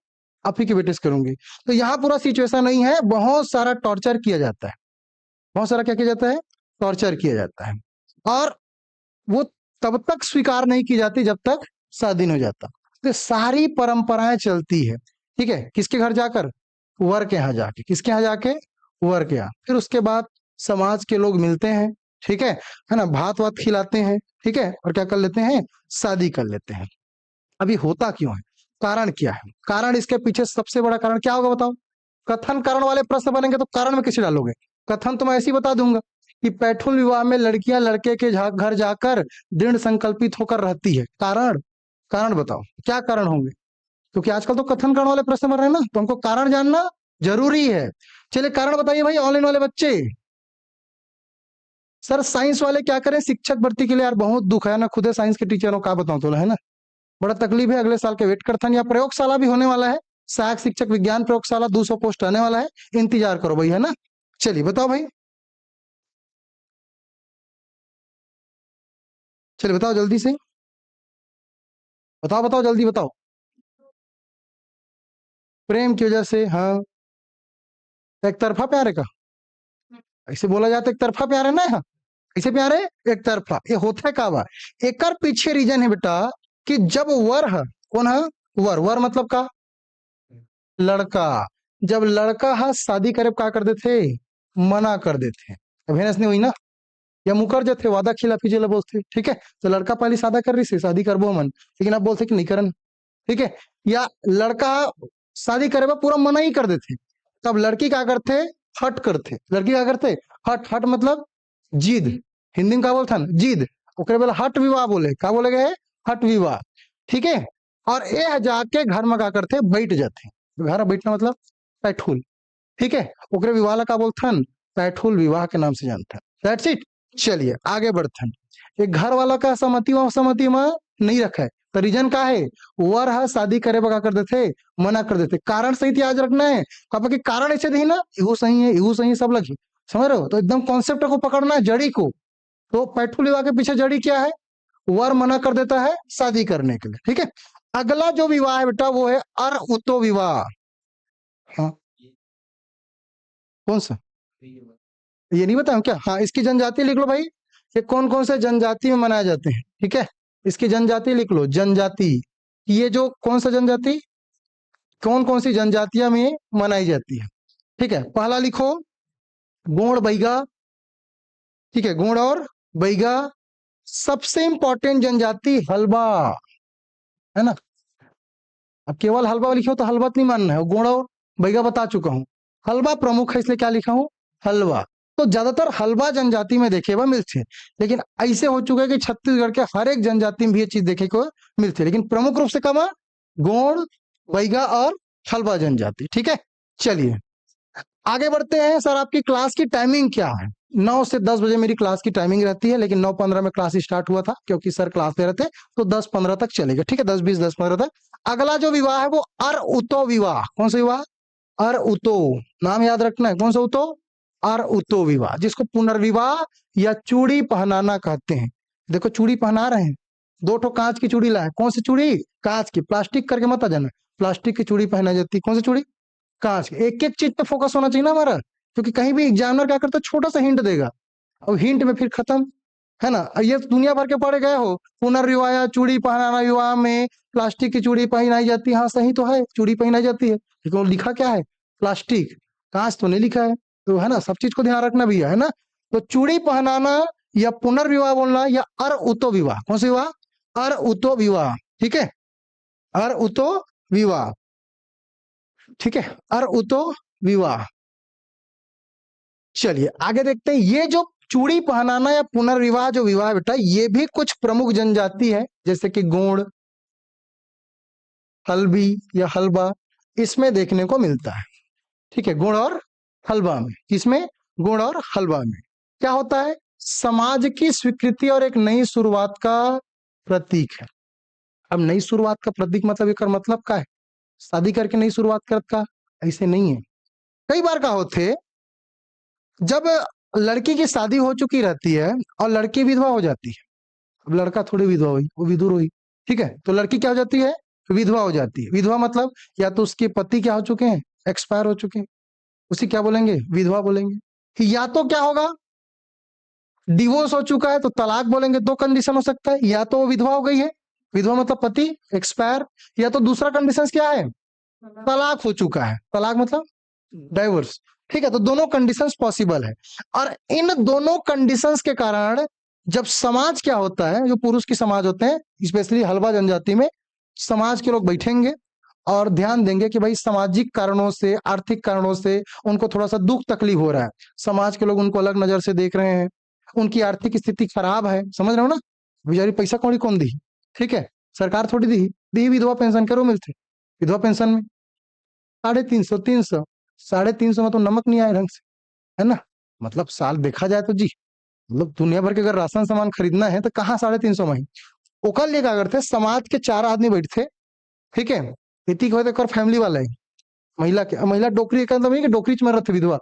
S1: आप ही के बेटे से करूंगी। तो यहाँ पूरा सिचुएशन नहीं है, बहुत सारा टॉर्चर किया जाता है, बहुत सारा क्या किया जाता है? टॉर्चर किया जाता है। और वो तब तक स्वीकार नहीं की जाती जब तक शादी नहीं हो जाता। तो सारी परंपराएं चलती है, ठीक है, किसके घर जाकर? वर के यहाँ जाके। किसके यहाँ जाके? वर के यहाँ। फिर उसके बाद समाज के लोग मिलते हैं, ठीक है ना, भात वात खिलाते हैं, ठीक है, और क्या कर लेते हैं, शादी कर लेते हैं। अभी होता क्यों है, कारण क्या है, कारण इसके पीछे सबसे बड़ा कारण क्या होगा बताओ। कथन कारण वाले प्रश्न बनेंगे तो कारण में किसे डालोगे, कथन तो मैं ऐसे ही बता दूंगा कि पैठुल विवाह में लड़कियां लड़के के घर जाकर दृढ़ संकल्पित होकर रहती है। कारण, कारण बताओ क्या कारण होंगे, क्योंकि आजकल तो कथन कारण वाले प्रश्न बन रहे हैं ना, तो हमको कारण जानना जरूरी है। चलिए कारण बताइए भाई, ऑनलाइन वाले बच्चे। सर साइंस वाले क्या करें, शिक्षक भर्ती के लिए यार बहुत दुख है ना, खुद साइंस के टीचरों का बताऊं तो, है ना, बड़ा तकलीफ है। अगले साल के वेट करथन या प्रयोगशाला भी होने वाला है, सहायक शिक्षक विज्ञान प्रयोगशाला 200 पोस्ट आने वाला है, इंतजार करो भाई, है ना। चलिए बताओ भाई, चलिए बताओ जल्दी से, बताओ बताओ जल्दी बताओ। प्रेम की वजह से, हाँ। एक तरफा प्यार है का, ऐसे बोला जाता है एक तरफा प्यार है ना, हाँ। ऐसे प्यार है एक तरफा, ये होता है का बा, एक पीछे रीजन है बेटा कि जब वर है, कौन है, वर, वर मतलब का, लड़का, जब लड़का हा शादी करे क्या कर देते, मना कर देते। अब हेनस नहीं हुई ना, या मुकर जाते वादा खिलाफी जेला बोलते, ठीक है। तो लड़का पहले सादा कर रही से शादी करबो मन, लेकिन आप बोलते कि नहीं करन, ठीक है। या लड़का शादी करे बा पूरा मना ही कर देते, तब लड़की क्या करते, हट करते, लड़की क्या करते, हट, हट मतलब जिद, हिंदी में क्या बोलता ना, जिद, ओकरे बोला हट विवाह बोले, क्या बोले गए, हट विवाह, ठीक है। और ये जाके घर में क्या करते, बैठ जाते, घर में बैठना मतलब पैठुल, ठीक है। ओकरे विवाह ला का बोलथन, पैठुल विवाह के नाम से जानते हैं, दैट्स इट। चलिए आगे बढ़ते हैं, एक घर वाला का सहमति व असहमति में नहीं रखा है, तो रीजन का है, वर है शादी करे बगा कर देते, मना कर देते, कारण सही याद रखना है, कब कि कारण ऐसे नहीं ना, इहू सही है, इहू सही है, सब लगी, समझ रहे हो, तो एकदम कॉन्सेप्ट को पकड़ना है, जड़ी को। तो पैठुल विवाह के पीछे जड़ी क्या है, वर मना कर देता है शादी करने के लिए, ठीक है। अगला जो विवाह है बेटा वो है अर उतो विवाह, हाँ कौन सा, ये नहीं बताऊं क्या, हाँ इसकी जनजाति लिख लो भाई, ये कौन कौन से जनजाति में मनाए जाते हैं, ठीक है। इसकी जनजाति लिख लो, जनजाति, ये जो कौन सा जनजाति, कौन कौन सी जनजातियां में मनाई जाती है, ठीक है। पहला लिखो गोंड बैगा, ठीक है, गोंड और बैगा। सबसे इंपॉर्टेंट जनजाति हलबा, है ना। अब केवल हलवा लिखो तो हलवा नहीं मानना है, गोंड और बैगा बता चुका हूं, हलवा प्रमुख है इसलिए क्या लिखा हूं, हलवा। तो ज्यादातर हलवा जनजाति में देखे हुए मिलते हैं, लेकिन ऐसे हो चुका है कि छत्तीसगढ़ के हर एक जनजाति में भी ये चीज देखे को मिलती है, लेकिन प्रमुख रूप से कम है गोंड, बैगा और हलवा जनजाति, ठीक है। चलिए आगे बढ़ते हैं। सर आपकी क्लास की टाइमिंग क्या है, 9 से 10 बजे मेरी क्लास की टाइमिंग रहती है, लेकिन 9:15 में क्लास स्टार्ट हुआ था क्योंकि सर क्लास ले रहे थे, तो 10:15 तक चलेगा, ठीक है, 10:20 10:15 तक। अगला जो विवाह है वो अर उतो विवाह, कौन सा विवाह, अर उतो, नाम याद रखना है, कौन सा उतो, अर उतो विवाह, जिसको पुनर्विवाह या चूड़ी पहनाना कहते हैं। देखो चूड़ी पहना रहे हैं, 2 ठो कांच की चूड़ी लाए, कौन सी चूड़ी, कांच की, प्लास्टिक करके मत आ जाना, प्लास्टिक की चूड़ी पहना जाती है, कौन सी चूड़ी, कांच की। एक एक चीज पे फोकस होना चाहिए ना हमारा, क्योंकि कहीं भी एग्जामिनर क्या करता है, छोटा सा हिंट देगा और हिंट में फिर खत्म, है ना। ये दुनिया भर के पढ़े गए हो, पुनर्विवाह चूड़ी पहनाना, विवाह में प्लास्टिक की चूड़ी पहनाई जाती है, हाँ सही तो है, चूड़ी पहनाई जाती है, लेकिन वो लिखा क्या है, प्लास्टिक, कांच तो नहीं लिखा है, तो है ना, सब चीज को ध्यान रखना भैया, है ना। तो चूड़ी पहनाना या पुनर्विवाह बोलना या अर उतो विवाह, कौन सा विवाह, अर उतो विवाह, ठीक है, अर उतो विवाह, ठीक है, अर उतो विवाह। चलिए आगे देखते हैं, ये जो चूड़ी पहनाना या पुनर्विवाह जो विवाह बेटा, ये भी कुछ प्रमुख जनजाति है, जैसे कि गोंड, हल्बी या हलबा, इसमें देखने को मिलता है, ठीक है, गुण और हलवा में, किसमें, गुण और हलवा में। क्या होता है, समाज की स्वीकृति और एक नई शुरुआत का प्रतीक है। अब नई शुरुआत का प्रतीक मतलब एक मतलब क्या है, शादी करके नई शुरुआत कर का, ऐसे नहीं है। कई बार क्या होते, जब लड़की की शादी हो चुकी रहती है और लड़की विधवा हो जाती है, अब लड़का थोड़ी विधवा हुई, वो विधुर हुई, ठीक है, तो लड़की क्या हो जाती है, विधवा हो जाती है। विधवा मतलब या तो उसके पति क्या हो चुके हैं, एक्सपायर हो चुके हैं, उसी क्या बोलेंगे, विधवा बोलेंगे। या तो क्या होगा, डिवोर्स हो चुका है तो तलाक बोलेंगे, 2 कंडीशन हो सकता है, या तो वो विधवा हो गई है, विधवा मतलब पति एक्सपायर, या तो दूसरा कंडीशन क्या है, तलाक हो चुका है, तलाक मतलब डाइवोर्स, ठीक है, तो दोनों कंडीशंस पॉसिबल है। और इन दोनों कंडीशंस के कारण जब समाज क्या होता है, जो पुरुष की समाज होते हैं, स्पेशली हल्बा जनजाति में समाज के लोग बैठेंगे और ध्यान देंगे कि भाई सामाजिक कारणों से, आर्थिक कारणों से उनको थोड़ा सा दुख तकलीफ हो रहा है, समाज के लोग उनको अलग नजर से देख रहे हैं, उनकी आर्थिक स्थिति खराब है, समझ रहे हो ना, बेचारी पैसा कौड़ी कौन दी, ठीक है, सरकार थोड़ी दी विधवा पेंशन करो मिलते, विधवा पेंशन में 350 350 में तो नमक नहीं आए ढंग से, है ना, मतलब साल देखा जाए तो जी, मतलब दुनिया भर के अगर राशन सामान खरीदना है तो कहाँ 350 में ही। ओकर लिए क्या करते, समाज के 4 आदमी बैठते, ठीक है, इति के होते फैमिली वाला है, महिला डोकरी एक मतलब नहीं कि डोकरी च मर रहे विधवा,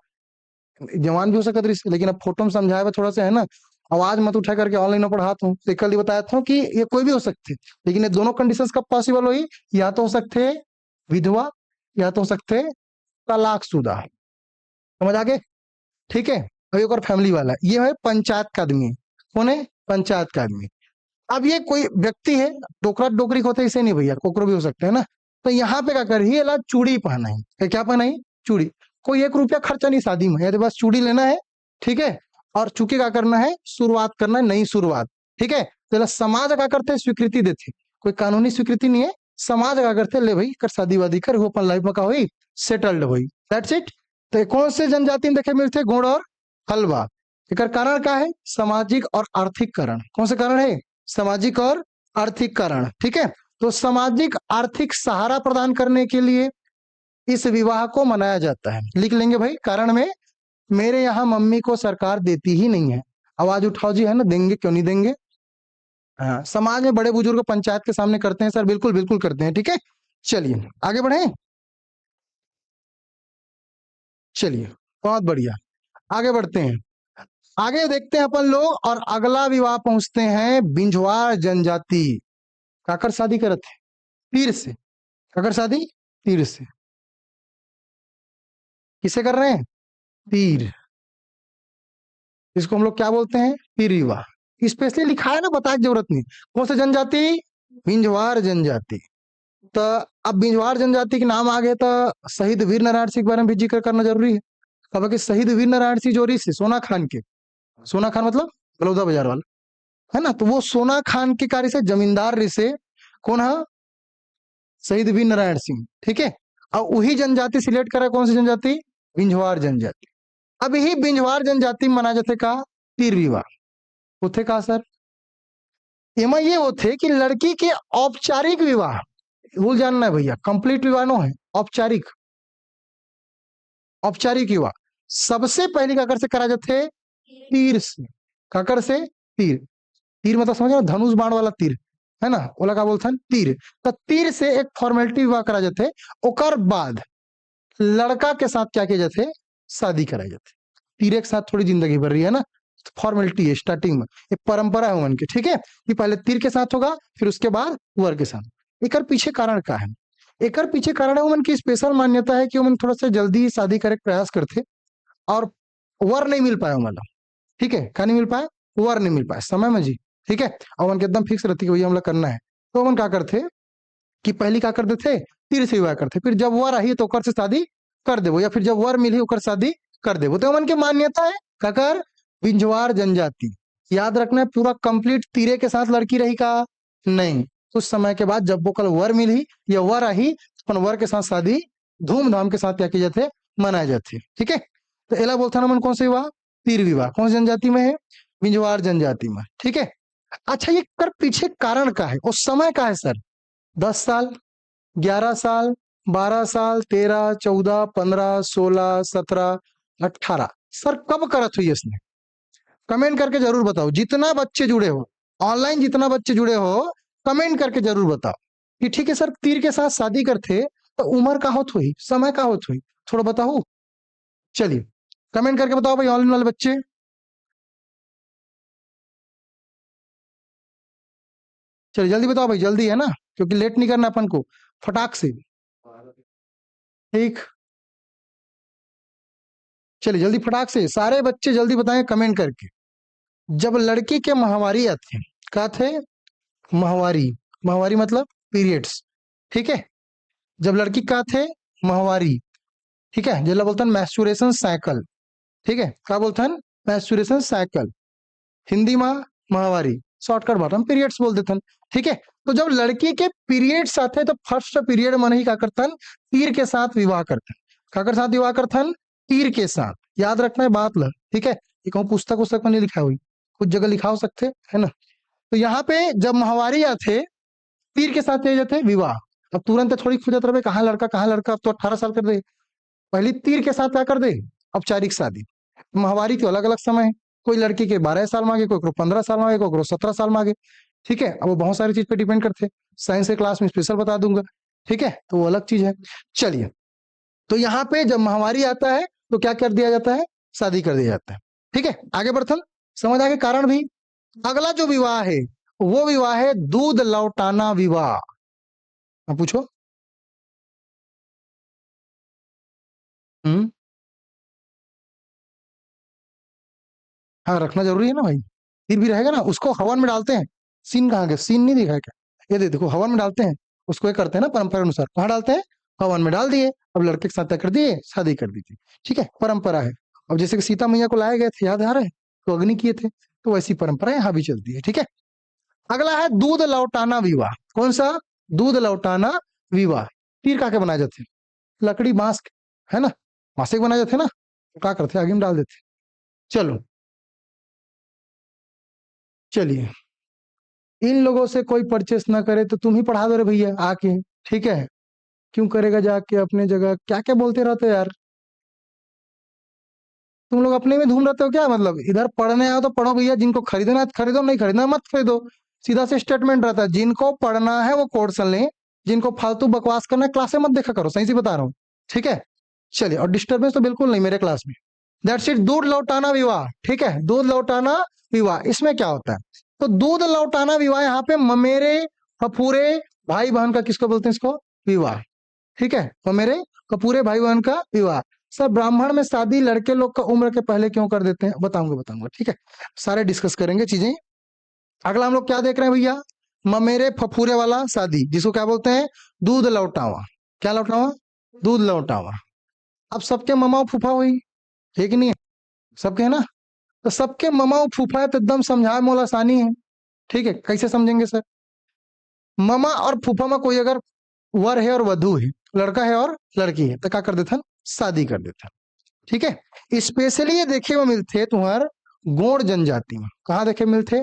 S1: जवान भी हो सकता है, लेकिन अब फोटो में समझाया थोड़ा सा है ना, आवाज मत उठा करके ऑनलाइन पढ़ाता हूँ, तो कल ही बताया था कि ये कोई भी हो सकते, लेकिन ये दोनों कंडीशंस कब पॉसिबल हुई, या तो हो सकते विधवा, या तो हो सकते तलाकशुदा, समझ आगे, ठीक है। अब एक और फैमिली वाला, ये है पंचायत का आदमी, कौन है, पंचायत का आदमी। अब ये कोई व्यक्ति है, डोकरा डोकरी होते हैं, इसे नहीं भैया, कोकरो भी हो सकते हैं ना, तो यहाँ पे क्या कर रही है, चूड़ी पहना है, क्या पहना है, चूड़ी, कोई 1 रुपया खर्चा नहीं शादी में, यदि बस चूड़ी लेना है, ठीक है, और चूंकि क्या करना है, शुरुआत करना है, नई शुरुआत, ठीक है, तो समाज क्या करते हैं, स्वीकृति देते, कोई कानूनी स्वीकृति नहीं है, समाज क्या करते, ले भाई कर शादी वादी कर, वो अपन लाइफ में का हुई सेटल्ड हुई, दैट्स इट। तो ये कौन से जनजाति में देखे मिलते, गोंड और हलवा, एकर कारण क्या है, सामाजिक और आर्थिक कारण, कौन से कारण है, सामाजिक और आर्थिक कारण, ठीक है। तो सामाजिक आर्थिक सहारा प्रदान करने के लिए इस विवाह को मनाया जाता है, लिख लेंगे भाई कारण में, मेरे यहाँ मम्मी को सरकार देती ही नहीं है, आवाज उठाओ जी, है ना, देंगे क्यों नहीं देंगे, हाँ, समाज में बड़े बुजुर्ग पंचायत के सामने करते हैं सर, बिल्कुल बिल्कुल करते हैं, ठीक है। चलिए आगे बढ़े, चलिए बहुत बढ़िया, आगे बढ़ते हैं, आगे देखते हैं अपन लोग, और अगला विवाह पहुंचते हैं बिंझवार जनजाति, काकर शादी करत है, तीर से, काकर शादी, तीर से, किसे कर रहे हैं, तीर, इसको हम लोग क्या बोलते हैं, तीर विवाह, स्पेशली लिखा है ना, बताने की जरूरत नहीं, कौन सी जनजाति, बिंझवार जनजाति। तो अब बिंझवार जनजाति के नाम आ गए तो शहीद वीर नारायण सिंह के बारे में भी जिक्र करना जरूरी है। अब कि शहीद वीर नारायण सिंह जोरी से सोना खान के, सोना खान मतलब बलौदा बाजार वाला, है ना, तो वो सोना खान के कार्य से जमींदार रिसे कौन है, शहीद वीर नारायण सिंह, ठीक है। और वही जनजाति सिलेक्ट करा, कौन सी जनजाति, बिंझवार जनजाति। अब यही बिंझवार जनजाति में मना जाते का तीर विवाह, होते का सर, एमा ये होते कि लड़की के औपचारिक विवाह, भूल जानना है भैया, कंप्लीट विवाह नो है, औपचारिक, औपचारिक विवाह सबसे पहले काकर से करा जाते, तीर से, काकर से, तीर, तीर मतलब समझ धनुष बाण वाला तीर, है ना, ओला का बोलते हैं तीर, तो तीर से एक फॉर्मेलिटी विवाह करा जाते, ओकर बाद लड़का के साथ क्या किया जाते, शादी कराई जाते, तीर के साथ थोड़ी जिंदगी भर रही है ना, फॉर्मेलिटी है स्टार्टिंग में, एक परंपरा है उनकी, ठीक है, कि पहले तीर के साथ होगा, फिर उसके बाद वर के साथ। एकर पीछे कारण क्या है, एकर पीछे कारण है उनकी स्पेशल मान्यता है कि उन थोड़ा सा जल्दी शादी करे के प्रयास करते, और वर नहीं मिल पाया मतलब, ठीक है, क्या नहीं मिल पाया, वर नहीं मिल पाया समय में जी, ठीक है, और उनके एकदम फिक्स रहती है कि भैया हम लोग करना है, तो उन क्या करते कि पहली क्या करते थे, तीर से विवाह करते, फिर जब वर आई तो ओकर से शादी कर देवो, या फिर जब वर मिली ओकर शादी कर देवो, तो उनकी मान्यता है काकर, बिंझवार जनजाति, याद रखना है पूरा कंप्लीट तीरे के साथ लड़की रही का नहीं, कुछ समय के बाद जब वो कल वर मिली या वर आई, अपन वर के साथ शादी धूमधाम के साथ क्या की जाते, मनाए जाते, ठीक है। तो एला बोलता ना मन कौन सा विवाह, तीर विवाह, कौन सी जनजाति में है, बिंझवार जनजाति में, ठीक है। अच्छा ये कर पीछे कारण का है, उस समय का है सर, 10 साल, 11 साल, 12 साल, 13, 14, 15, 16, 17, 18, सर कब करत हुई इसने, कमेंट करके जरूर बताओ, जितना बच्चे जुड़े हो ऑनलाइन, जितना बच्चे जुड़े हो कमेंट करके जरूर बताओ कि ठीक है सर तीर के साथ शादी करते तो उम्र का होत हुई, समय का होत हुई, थोड़ा बताओ, चलिए कमेंट करके बताओ भाई ऑनलाइन वाले बच्चे, चलिए जल्दी बताओ भाई, जल्दी है ना, क्योंकि लेट नहीं करना अपन को, फटाक से, ठीक, चलिए जल्दी फटाक से सारे बच्चे जल्दी बताएं कमेंट करके। जब लड़की के माहवारी आते हैं, क्या थे, माहवारी, माहवारी मतलब पीरियड्स, ठीक है, जब लड़की का थे माहवारी, ठीक है, जेला बोलते हैं मैस्चुरेशन साइकिल। ठीक है, क्या बोलते हैं? मैस्चुरेशन साइकिल। हिंदी में माहवारी, शॉर्टकट बात हम पीरियड्स बोल देते हैं। ठीक है, तो जब लड़की के पीरियड्स आते हैं तो फर्स्ट पीरियड मन ही क्या करते हैं? तीर के साथ विवाह करते हैं। क्या कर साथ विवाह करते हैं? तीर के साथ। याद रखना है बात ल, ठीक है, ये कहूँ पुस्तक पुस्तक में नहीं लिखा हुई, कुछ जगह लिखा हो सकते है ना। तो यहाँ पे जब महावारी आते, तीर के साथ किए जाते विवाह। अब तुरंत थोड़ी खोजत रहे कहाँ लड़का कहाँ लड़का, अब तो 18 साल कर दे। पहले तीर के साथ क्या कर दे? औपचारिक शादी। माहवारी के अलग अलग समय है, कोई लड़की के 12 साल मांगे, कोई 15 साल मांगे, कोई 17 साल मांगे। ठीक है, अब वो बहुत सारी चीज पे डिपेंड करते हैं, साइंस के क्लास में स्पेशल बता दूंगा। ठीक है, तो वो अलग चीज है। चलिए, तो यहाँ पे जब महावारी आता है तो क्या कर दिया जाता है? शादी कर दिया जाता है। ठीक है, आगे बढ़ते हैं। समझ आगे कारण भी। अगला जो विवाह है वो विवाह है दूध लौटाना विवाह। अब पूछो। हम्म। हाँ, रखना जरूरी है ना भाई, फिर भी रहेगा ना। उसको हवन में डालते हैं। सीन कहाँ गया? सीन नहीं दिखा है क्या? ये देखो, हवन में डालते हैं। उसको ये करते हैं ना परंपरा अनुसार, कहाँ डालते हैं? हवन में डाल दिए, अब लड़के के साथ तय कर दिए, शादी कर दी थी। ठीक है, परंपरा है। अब जैसे कि सीता मैया को लाए गए थे, याद आ रहे हैं, तो अग्नि किए थे, तो वैसी परंपरा यहाँ भी चलती है। ठीक है, अगला है दूध लौटाना विवाह। कौन सा? दूध लौटाना विवाह। तीर का के बनाए जाते हैं? लकड़ी बांस के, है ना, बांस के बनाए जाते हैं ना, तो क्या करते हैं? आगे में डाल देते हैं। चलो, चलिए, इन लोगों से कोई परचेस ना करे तो तुम ही पढ़ा दो रे भैया आके। ठीक है, क्यों करेगा जाके अपने जगह? क्या क्या बोलते रहते हो यार, तुम लोग अपने में धूम रहते हो क्या? मतलब इधर पढ़ने आओ तो पढ़ो भैया, जिनको खरीदना है खरीदो, नहीं खरीदना मत खरीदो। सीधा से स्टेटमेंट रहता है, जिनको पढ़ना है वो कोर्स लें, जिनको फालतू बकवास करना है क्लासे मत देखा करो, सही से बता रहा हूँ। ठीक है, चलिए, और डिस्टर्बेंस तो बिल्कुल नहीं मेरे क्लास में। दैट्स इट, दूध लौटाना विवाह। ठीक है, दूध लौटाना विवाह, इसमें क्या होता है? तो दूध लौटाना विवाह यहाँ पे ममेरे फफूरे भाई बहन का, किसको बोलते हैं इसको? विवाह। ठीक है, ममेरे फफूरे भाई बहन का विवाह। सर, ब्राह्मण में शादी लड़के लोग का उम्र के पहले क्यों कर देते हैं? बताऊंगा बताऊंगा। ठीक है, सारे डिस्कस करेंगे चीजें। अगला हम लोग क्या देख रहे हैं भैया? ममेरे फफूरे वाला शादी, जिसको क्या बोलते हैं? दूध लौटावा। क्या लौटावा? दूध लौटावा। अब सबके ममा और फूफा हुई, है कि नहीं है? सबके है ना, तो सबके ममा और फूफा है तो एकदम समझाए मोल आसानी है। ठीक है, कैसे समझेंगे सर? ममा और फूफा में कोई अगर वर है और वधु है, लड़का है और लड़की है, तो क्या कर देते हैं? शादी कर देते हैं। ठीक है, स्पेशली ये देखे वो मिलते तुम्हार गोंड जनजाति में। कहाँ देखे मिलते?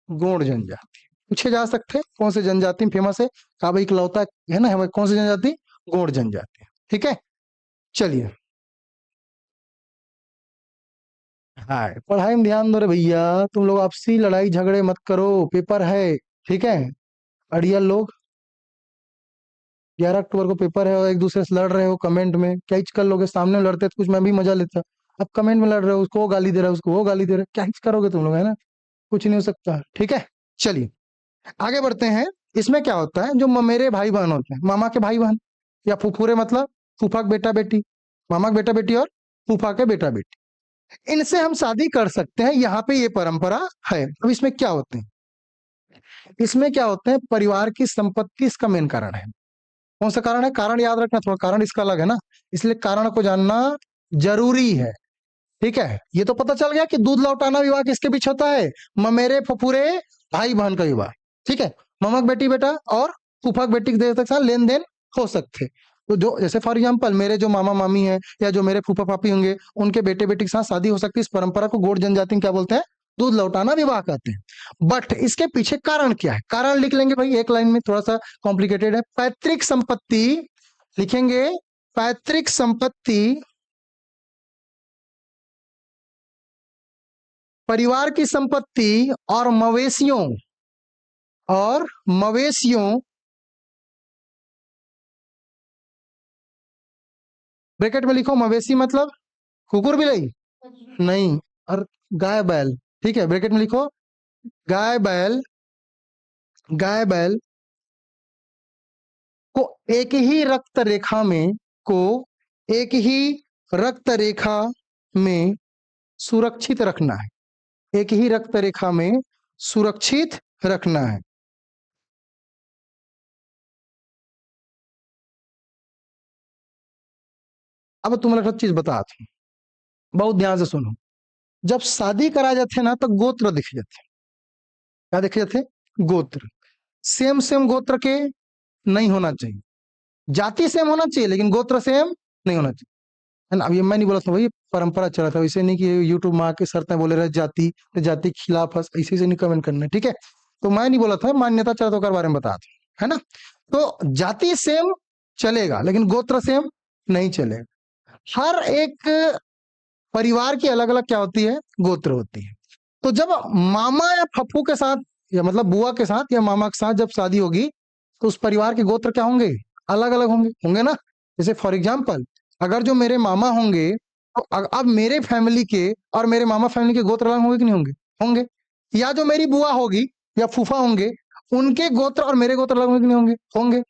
S1: गोंड जनजाति। पूछे जा सकते कौन से जनजाति में फेमस है? कहा भाई इकलौता है ना हमारे, कौन सी जनजाति? गोंड जनजाति। ठीक है, चलिए। हाँ, पढ़ाई में ध्यान दो रे भैया, तुम लोग आपसी लड़ाई झगड़े मत करो, पेपर है। ठीक है, अड़ियल लोग, 11 अक्टूबर को पेपर है और एक दूसरे से लड़ रहे हो कमेंट में, क्या हिच कर लोगे? सामने में लड़ते तो कुछ मैं भी मजा लेता। अब कमेंट में लड़ रहे हो, उसको वो गाली दे रहा है, उसको वो गाली दे रहा है, क्या हिच करोगे तुम लोग, है ना? कुछ नहीं हो सकता। ठीक है, चलिए आगे बढ़ते हैं। इसमें क्या होता है? जो ममेरे भाई बहन होते हैं, मामा के भाई बहन, या फुफूरे मतलब फूफा के बेटा बेटी, मामा के बेटा बेटी और फूफा के बेटा बेटी, इनसे हम शादी कर सकते हैं। यहाँ पे ये परंपरा है। अब इसमें क्या होते हैं? इसमें क्या होते हैं? परिवार की संपत्ति इसका मेन कारण है। कौन सा कारण है? कारण याद रखना, थोड़ा कारण इसका अलग है ना, इसलिए कारण को जानना जरूरी है। ठीक है, ये तो पता चल गया कि दूध लौटाना विवाह किसके बीच होता है? ममेरे फफूरे भाई बहन का विवाह। ठीक है, ममक बेटी बेटा और फूफा बेटी के साथ लेन देन हो सकते। तो जो जैसे फॉर एग्जाम्पल मेरे जो मामा मामी है या जो मेरे फूफा पापी होंगे, उनके बेटे बेटी के साथ शादी हो सकती है। इस परंपरा को गोंड जनजाति में क्या बोलते हैं? दूध लौटाना विवाह कहते हैं। बट इसके पीछे कारण क्या है? कारण लिख लेंगे भाई एक लाइन में, थोड़ा सा कॉम्प्लिकेटेड है। पैतृक संपत्ति लिखेंगे, पैतृक संपत्ति, परिवार की संपत्ति और मवेशियों, ब्रैकेट में लिखो मवेशी मतलब कुकुर बिलाई नहीं, और गाय बैल। ठीक है, ब्रैकेट में लिखो गाय बैल, गाय बैल को एक ही रक्त रेखा में, को एक ही रक्त रेखा में सुरक्षित रखना है। एक ही रक्त रेखा में सुरक्षित रखना है। अब तुम लोग चीज बताते, बहुत ध्यान से सुनो। जब शादी करा जाते ना तो गोत्र दिख जाते। क्या दिख जाते? गोत्र। सेम सेम गोत्र के नहीं होना चाहिए। जाति सेम होना चाहिए लेकिन गोत्र सेम नहीं होना चाहिए, है ना। अब ये मैं नहीं बोला था भाई, परंपरा चला था, वैसे नहीं कि यूट्यूब में आके सर बोले रहे जाति तो जाति के खिलाफ ऐसे से नहीं कमेंट करना, ठीक है। तो मैं नहीं बोला था, मान्यता चला तो कर बारे में बता दो, है ना। तो जाति सेम चलेगा लेकिन गोत्र सेम नहीं चलेगा। हर एक परिवार की अलग अलग क्या होती है? गोत्र होती है। तो जब मामा या फप्पू के साथ या मतलब बुआ के साथ या मामा के साथ जब शादी होगी तो उस परिवार के गोत्र क्या होंगे? अलग अलग होंगे, होंगे ना। जैसे फॉर एग्जाम्पल, अगर जो मेरे मामा होंगे तो अब मेरे फैमिली के और मेरे मामा फैमिली के गोत्र अलग होंगे कि नहीं होंगे? होंगे। या जो मेरी बुआ होगी या फूफा होंगे, उनके गोत्र और मेरे गोत्र अलग होंगे कि नहीं होंगे? होंगे।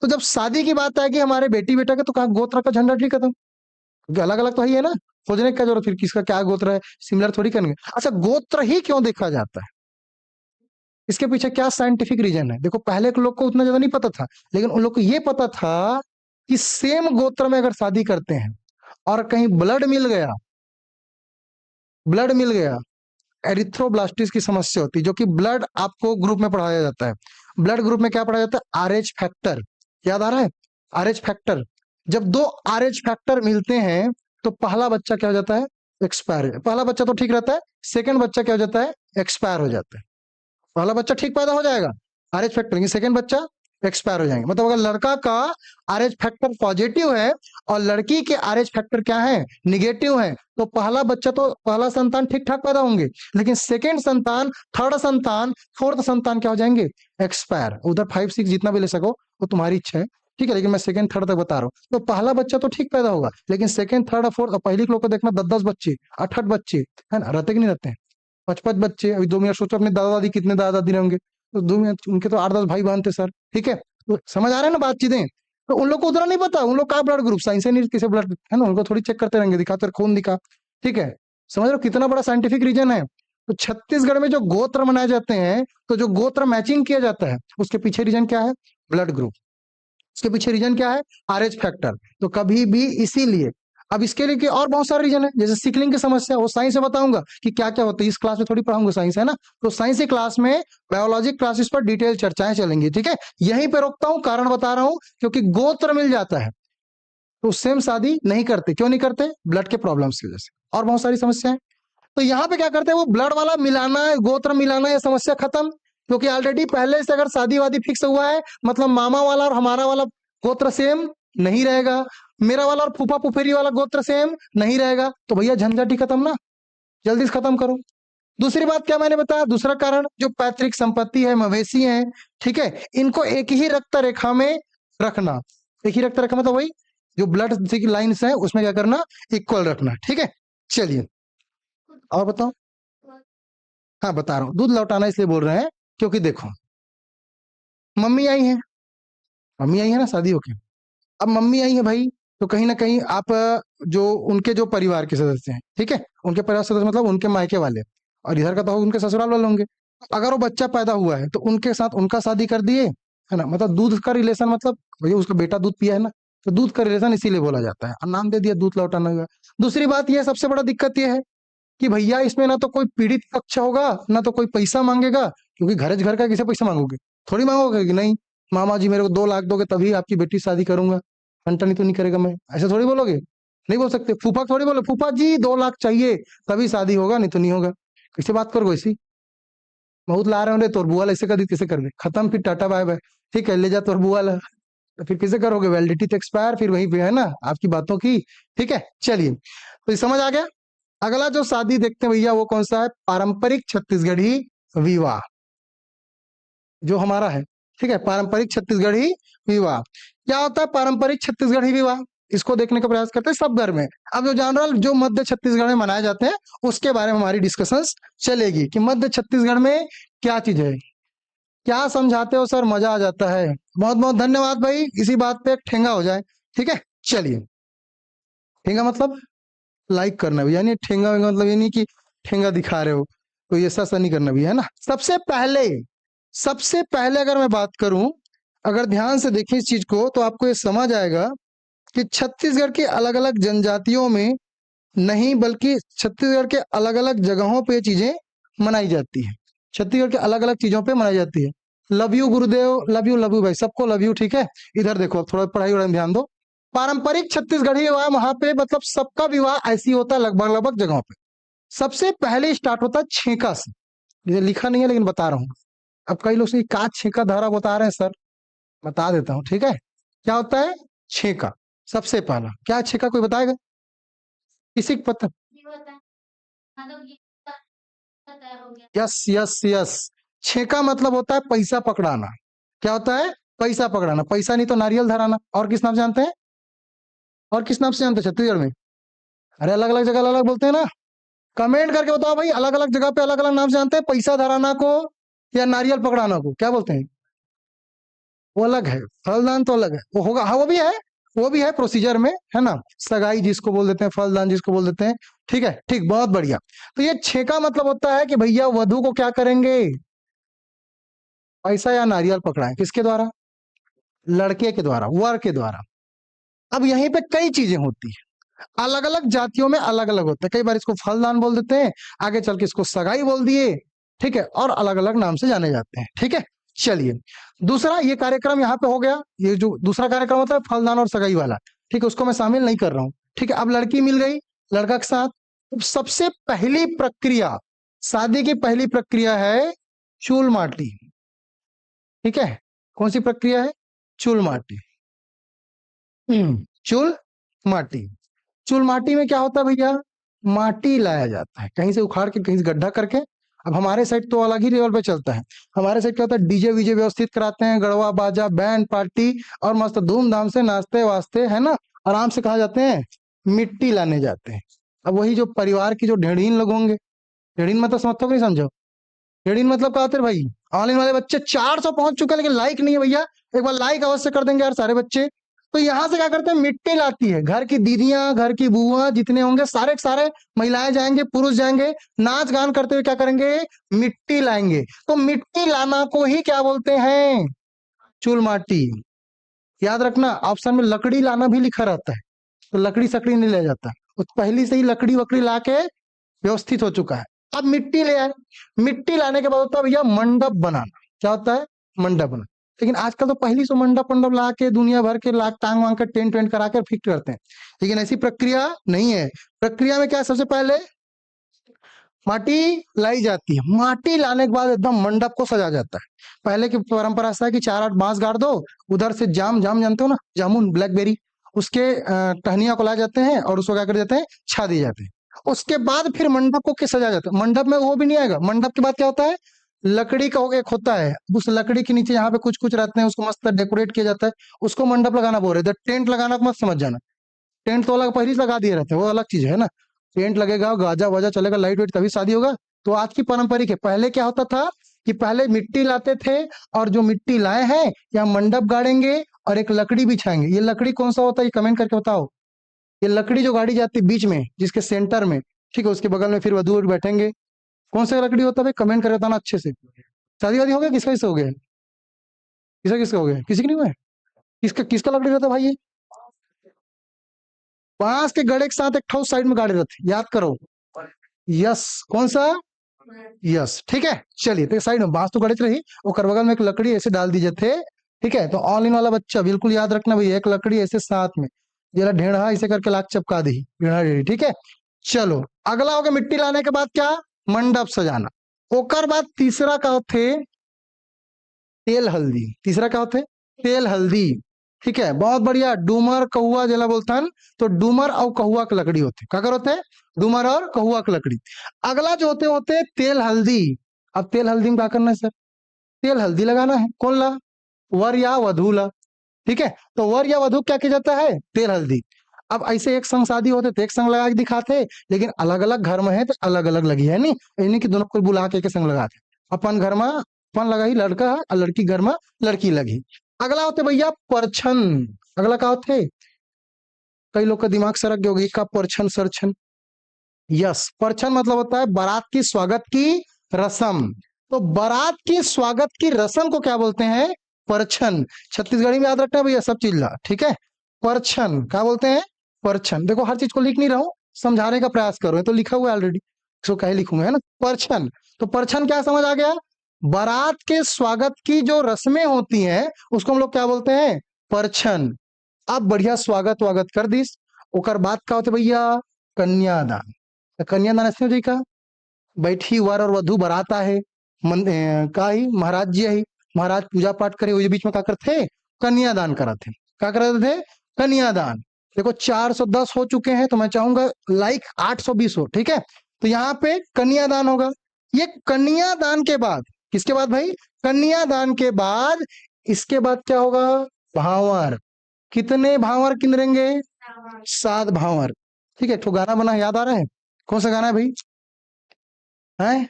S1: तो जब शादी की बात आएगी हमारे बेटी बेटा के, तो कहा गोत्र का झंडा ठीक खत्म, क्योंकि अलग अलग तो ही है ना। खोजने की क्या जरूरत, फिर किसका क्या गोत्र है, सिमिलर थोड़ी करेंगे। अच्छा, गोत्र ही क्यों देखा जाता है? इसके पीछे क्या साइंटिफिक रीजन है? देखो, पहले के लोग को उतना ज्यादा नहीं पता था, लेकिन उन लोग को ये पता था कि सेम गोत्र में अगर शादी करते हैं और कहीं ब्लड मिल गया, एरिथ्रोब्लास्टिस की समस्या होती है, जो कि ब्लड आपको ग्रुप में पढ़ाया जाता है। ब्लड ग्रुप में क्या पढ़ाया जाता है? RH factor. याद आ रहा है? RH factor. जब दो आरएच फैक्टर मिलते हैं तो पहला बच्चा क्या हो जाता है? एक्सपायर। पहला बच्चा तो ठीक रहता है, सेकंड बच्चा क्या हो जाता है? एक्सपायर हो जाता है। पहला बच्चा ठीक पैदा हो जाएगा, आरएच फैक्टर, लेकिन सेकंड बच्चा एक्सपायर हो जाएंगे। मतलब अगर लड़का का आरएच फैक्टर पॉजिटिव है और लड़की के आरएच फैक्टर क्या है? निगेटिव है, तो पहला बच्चा तो पहला संतान ठीक ठाक पैदा होंगे, लेकिन सेकंड संतान, थर्ड संतान, फोर्थ संतान क्या हो जाएंगे? एक्सपायर। उधर 5 6 जितना भी ले सको वो तुम्हारी इच्छा है, ठीक है, लेकिन मैं सेकंड थर्ड तक बता रहा हूँ। तो पहला बच्चा तो ठीक पैदा होगा, लेकिन सेकंड थर्ड और फोर्थ, और पहली के लोग को देखना 10 10 बच्चे, 8 8 बच्चे, है ना, रहते कि नहीं रहते हैं? 5 5 बच्चे। अभी 2 मिनट सोचो अपने दादा दादी कितने दादा दादी होंगे, तो 2 मिनट उनके तो 8 10 भाई बहन थे सर, ठीक है। तो समझ आ रहा है ना बातचीतें? तो उन लोग को उतना नहीं पता, उन लोग का ब्लड ग्रुप साइंस नहीं, किसे ब्लड है ना, उनको थोड़ी चेक करते रहेंगे, दिखाते खून दिखा, ठीक है। समझ रहे हो कितना बड़ा साइंटिफिक रीजन है? तो छत्तीसगढ़ में जो गोत्र मनाए जाते हैं, तो जो गोत्र मैचिंग किया जाता है उसके पीछे रीजन क्या है? Blood group. इसके पीछे रीजन क्या है? RH factor. तो कभी भी इसीलिए, अब इसके लिए और बहुत सारे रीजन है, जैसे सिकलिंग की समस्या, वो साइंस में बताऊंगा कि क्या क्या होता है, इस क्लास में थोड़ी पढ़ाऊंगा साइंस, है ना। तो साइंस की क्लास में, बायोलॉजी क्लासेस पर डिटेल चर्चाएं चलेंगी, ठीक है। यहीं पे रोकता हूँ, कारण बता रहा हूँ, क्योंकि गोत्र मिल जाता है तो सेम शादी नहीं करते। क्यों नहीं करते? ब्लड के प्रॉब्लम्स की वजह से और बहुत सारी समस्याएं। तो यहाँ पे क्या करते हैं, वो ब्लड वाला मिलाना, गोत्र मिलाना, ये समस्या खत्म। क्योंकि ऑलरेडी पहले से अगर शादी वादी फिक्स हुआ है, मतलब मामा वाला और हमारा वाला गोत्र सेम नहीं रहेगा, मेरा वाला और फूफा फुफेरी वाला गोत्र सेम नहीं रहेगा, तो भैया झंझट ही खत्म ना। जल्दी से खत्म करो। दूसरी बात क्या मैंने बताया, दूसरा कारण जो पैतृक संपत्ति है, मवेशी है, ठीक है, इनको एक ही रक्त रेखा में रखना। एक ही रक्त रेखा मतलब वही जो ब्लड लाइन्स है उसमें क्या करना? इक्वल रखना, ठीक है। चलिए और बताओ। हाँ बता रहा हूँ, दूध लौटाना इसलिए बोल रहे हैं क्योंकि देखो, मम्मी आई है, मम्मी आई है ना शादी होके। अब मम्मी आई है भाई, तो कहीं ना कहीं आप जो उनके जो परिवार के सदस्य हैं, ठीक है, उनके परिवार सदस्य मतलब उनके मायके वाले, और इधर का तो उनके ससुराल वाले होंगे। अगर वो बच्चा पैदा हुआ है तो उनके साथ उनका शादी कर दिए, है ना, मतलब दूध का रिलेशन, मतलब भैया उसका बेटा दूध पिया है ना, तो दूध का रिलेशन इसीलिए बोला जाता है, और नाम दे दिया दूध लौटाना हुआ। दूसरी बात यह, सबसे बड़ा दिक्कत यह है कि भैया इसमें ना तो कोई पीड़ित पक्ष होगा, ना तो कोई पैसा मांगेगा, क्योंकि घर का किसे पैसा मांगोगे? थोड़ी मांगोगे कि नहीं मामा जी मेरे को 2 लाख दोगे तभी आपकी बेटी से शादी करूंगा, फंटनी तो नहीं करेगा मैं, ऐसे थोड़ी बोलोगे? नहीं बोल सकते। फूफा थोड़ी बोले फूफा जी 2 लाख चाहिए तभी शादी होगा, नहीं तो नहीं होगा। कैसे बात करोगे ऐसी? बहुत ला रहे हो तोर बुआ ऐसे कर दी, कैसे कर दे, खत्म, फिर टाटा बाय बाय, ठीक है, ले जा तोर बुआ ला। तो फिर किसे करोगे? वैलिडिटी तो एक्सपायर फिर वहीं पे है ना आपकी बातों की, ठीक है। चलिए, तो ये समझ आ गया। अगला जो शादी देखते हैं भैया वो कौन सा है? पारंपरिक छत्तीसगढ़ी विवाह, जो हमारा है, ठीक है, पारंपरिक छत्तीसगढ़ी विवाह। क्या होता है पारंपरिक छत्तीसगढ़ी विवाह? इसको देखने का प्रयास करते हैं सब घर में। अब जो जनरल जो मध्य छत्तीसगढ़ में मनाए जाते हैं उसके बारे में हमारी डिस्कशंस चलेगी कि मध्य छत्तीसगढ़ में क्या चीज है। क्या समझाते हो सर? मजा आ जाता है। बहुत बहुत धन्यवाद भाई, इसी बात पे एक ठेंगा हो जाए, ठीक है। चलिए, ठेंगा मतलब लाइक करना भी, यानी ठेंगा वेंगा मतलब ये नहीं कि ठेंगा दिखा रहे हो, तो ये ऐसा नहीं करना भी, है ना। सबसे पहले अगर मैं बात करूं, अगर ध्यान से देखें इस चीज को तो आपको ये समझ आएगा कि छत्तीसगढ़ की अलग अलग जनजातियों में नहीं बल्कि छत्तीसगढ़ के अलग अलग जगहों पे चीजें मनाई जाती है। छत्तीसगढ़ के अलग अलग चीजों पे मनाई जाती है। Love you Gurudev, love you भाई, सबको लव यू। ठीक है, इधर देखो, अब थोड़ा पढ़ाई वढ़ाई में ध्यान दो। पारंपरिक छत्तीसगढ़ी विवाह वहां पे मतलब सबका विवाह ऐसी होता है लगभग लगभग जगहों पे। सबसे पहले स्टार्ट होता है छेका से। ये लिखा नहीं है लेकिन बता रहा हूँ। अब कई लोग से का छेका धारा बता रहे हैं सर, बता देता हूँ। ठीक है, क्या होता है छेका? सबसे पहला क्या छेका, कोई बताएगा? किसी को पता? यस यस यस, छेका मतलब होता है पैसा पकड़ाना। क्या होता है? पैसा पकड़ाना। पैसा नहीं तो नारियल धराना। और किस नाम से जानते हैं? और किस नाम से जानते हैं छत्तीसगढ़ में? अरे अलग अलग जगह अलग अलग बोलते हैं ना। कमेंट करके बताओ भाई, अलग अलग जगह पे अलग अलग नाम से जानते हैं पैसा धराना को या नारियल पकड़ाना को, क्या बोलते हैं? वो अलग है, फलदान तो अलग है, वो होगा। हाँ वो भी है, वो भी है प्रोसीजर में, है ना। सगाई जिसको बोल देते हैं, फलदान जिसको बोल देते हैं। ठीक है, ठीक, बहुत बढ़िया। तो ये छेका मतलब होता है कि भैया वधु को क्या करेंगे? पैसा या नारियल पकड़ाएं, किसके द्वारा? लड़के के द्वारा, वर के द्वारा। अब यहीं पे कई चीजें होती है, अलग अलग जातियों में अलग अलग होते हैं। कई बार इसको फलदान बोल देते हैं, आगे चल के इसको सगाई बोल दिए। ठीक है, और अलग अलग नाम से जाने जाते हैं। ठीक है, चलिए दूसरा ये कार्यक्रम यहाँ पे हो गया। ये जो दूसरा कार्यक्रम होता है फलदान और सगाई वाला, ठीक है, उसको मैं शामिल नहीं कर रहा हूँ। ठीक है, अब लड़की मिल गई लड़का के साथ। तो सबसे पहली प्रक्रिया, शादी की पहली प्रक्रिया है चूल माटी। ठीक है, कौन सी प्रक्रिया है? चूल माटी। चूल माटी। चूल माटी में क्या होता है भैया? माटी लाया जाता है कहीं से उखाड़ के, कहीं से गड्ढा करके। अब हमारे साइड तो अलग ही लेवल पे चलता है। हमारे साइड क्या होता है, डीजे वीजे व्यवस्थित कराते हैं, गड़वा बाजा बैंड पार्टी, और मस्त धूमधाम से नाचते वास्ते, है ना, आराम से कहा जाते हैं मिट्टी लाने जाते हैं। अब वही जो परिवार की जो ढेड़ीन लोग होंगे, ढेड़ीन मतलब समझते हो कि नहीं समझो? ढेड़ीन मतलब क्या होते हैं भाई? ऑनलाइन वाले बच्चे 400 पहुंच चुके हैं लेकिन लाइक नहीं है भैया, एक बार लाइक अवश्य कर देंगे यार सारे बच्चे। तो यहाँ से क्या करते हैं, मिट्टी लाती है घर की दीदियां, घर की बुआ, जितने होंगे सारे के सारे, महिलाएं जाएंगे, पुरुष जाएंगे, नाच गान करते हुए क्या करेंगे, मिट्टी लाएंगे। तो मिट्टी लाना को ही क्या बोलते हैं? चूल माटी। याद रखना, ऑप्शन में लकड़ी लाना भी लिखा रहता है, तो लकड़ी सकड़ी नहीं ले जाता, तो पहली से ही लकड़ी वकड़ी ला के व्यवस्थित हो चुका है। अब मिट्टी ले आए, मिट्टी लाने के बाद होता है भैया मंडप बनाना। क्या होता है? मंडप बनाना। लेकिन आजकल तो पहली से मंडप मंडप ला के दुनिया भर के लाख टांग वांग के टेंट वेंट करा के फिट करते हैं, लेकिन ऐसी प्रक्रिया नहीं है। प्रक्रिया में क्या है, सबसे पहले माटी लाई जाती है, माटी लाने के बाद एकदम मंडप को सजा जाता है। पहले की परंपरा ऐसा है कि 4-8 बांस गाड़ दो, उधर से जाम जाम जानते हो ना, जामुन ब्लैकबेरी, उसके टहनिया को लाए जाते हैं और उसको क्या कर देते हैं, छा दिए जाते हैं। उसके बाद फिर मंडप को के सजा जाता है। मंडप में वो भी नहीं आएगा, मंडप के बाद क्या होता है, लकड़ी का एक होता है, उस लकड़ी के नीचे यहाँ पे कुछ कुछ रहते हैं, उसको मस्त डेकोरेट किया जाता है, उसको मंडप लगाना बोल रहे थे। टेंट लगाना को मत समझ जाना, टेंट तो अलग पहले से लगा दिए रहते हैं, वो अलग चीज है ना। टेंट लगेगा, गाजा वाजा चलेगा, लाइट वेट, तभी शादी होगा। तो आज की पारंपरिक है, पहले क्या होता था कि पहले मिट्टी लाते थे, और जो मिट्टी लाए हैं या मंडप गाड़ेंगे और एक लकड़ी बिछाएंगे। ये लकड़ी कौन सा होता है, ये कमेंट करके बताओ। ये लकड़ी जो गाड़ी जाती है बीच में, जिसके सेंटर में, ठीक है, उसके बगल में फिर वधू वधू बैठेंगे, कौन सा लकड़ी होता है भाई, कमेंट करके बताना अच्छे से। शादी वादी हो गया, किसका किसका हो गया? किसका किसका हो गया? किसी की नहीं हुआ है? किसका किसका लकड़ी रहता है भाई ये? बांस के गड़े के साथ एक ठोस साइड में गाड़े रहते, याद करो। यस, कौन सा? यस, ठीक है। चलिए, तो साइड में बांस तो गड़े रही, और बगल में एक लकड़ी ऐसे डाल दीजिए थे। ठीक है, तो ऑल इन वाला बच्चा बिल्कुल याद रखना भैया, एक लकड़ी ऐसे साथ में, जरा ढेढ़ा ऐसे करके लाख चपका दी, ढेढ़ा ढेढ़ी। ठीक है, चलो अगला हो गया मिट्टी लाने के बाद क्या, मंडप सजाना। ओकर बाद तीसरा का होते तेल हल्दी। तीसरा क्या होते? तेल हल्दी। ठीक है, बहुत बढ़िया। डूमर कहुआ जला बोलता है, तो डूमर और कहुआ की लकड़ी होती है, क्या कर होते हैं, डूमर और कहुआ की लकड़ी। अगला जो होते होते हैं तेल हल्दी। अब तेल हल्दी में क्या करना है सर, तेल हल्दी लगाना है, कौन ला, वर या वधू ला। ठीक है, तो वर या वधू क्या किया जाता है, तेल हल्दी। अब ऐसे एक संग शादी होते तो एक संग लगा के दिखाते, लेकिन अलग अलग घर में है तो अलग अलग लगी है, नहीं ये नहीं कि दोनों को बुला के एक संग लगाते। अपन घर में अपन लगा ही लड़का है और लड़की घर में लड़की लगी। अगला होते भैया परछन। अगला क्या होते, कई लोग का दिमाग सरक गया होगा, का परछन सरछन। यस, परछन मतलब होता है बारात की स्वागत की रस्म। तो बारात की स्वागत की रस्म को क्या बोलते हैं, परछन। छत्तीसगढ़ी में याद रखना भैया सब चीज ला, ठीक है। परछन, क्या बोलते हैं? परछन। देखो हर चीज को लिख नहीं रहा हूँ, समझाने का प्रयास कर रहा हूं, तो लिखा हुआ है ऑलरेडी, इसको कहे लिखूंगा, है ना? परछन। तो परछन क्या समझ आ गया? बारात के स्वागत की जो रस्में होती हैं उसको हम लोग क्या बोलते हैं? परछन। अब बढ़िया स्वागत वागत कर दिस, ओकर बाद का होते भैया कन्यादान। तो कन्यादान ऐसे हो जाई का, बैठी वर और वधु बारात आहे, का ही महाराज जी ही, महाराज पूजा पाठ करे, वही बीच में क्या करते? कन्यादान करते थे। क्या करते थे? कन्यादान। देखो 410 हो चुके हैं, तो मैं चाहूंगा लाइक 820 हो, ठीक है? तो यहाँ पे कन्यादान होगा। ये कन्यादान के बाद, किसके बाद भाई? कन्यादान के बाद, इसके बाद क्या होगा? भावर। कितने भावर किनरेंगे? 7 भावर। ठीक है, तो गाना बना याद आ रहा है? कौन सा गाना है भाई? है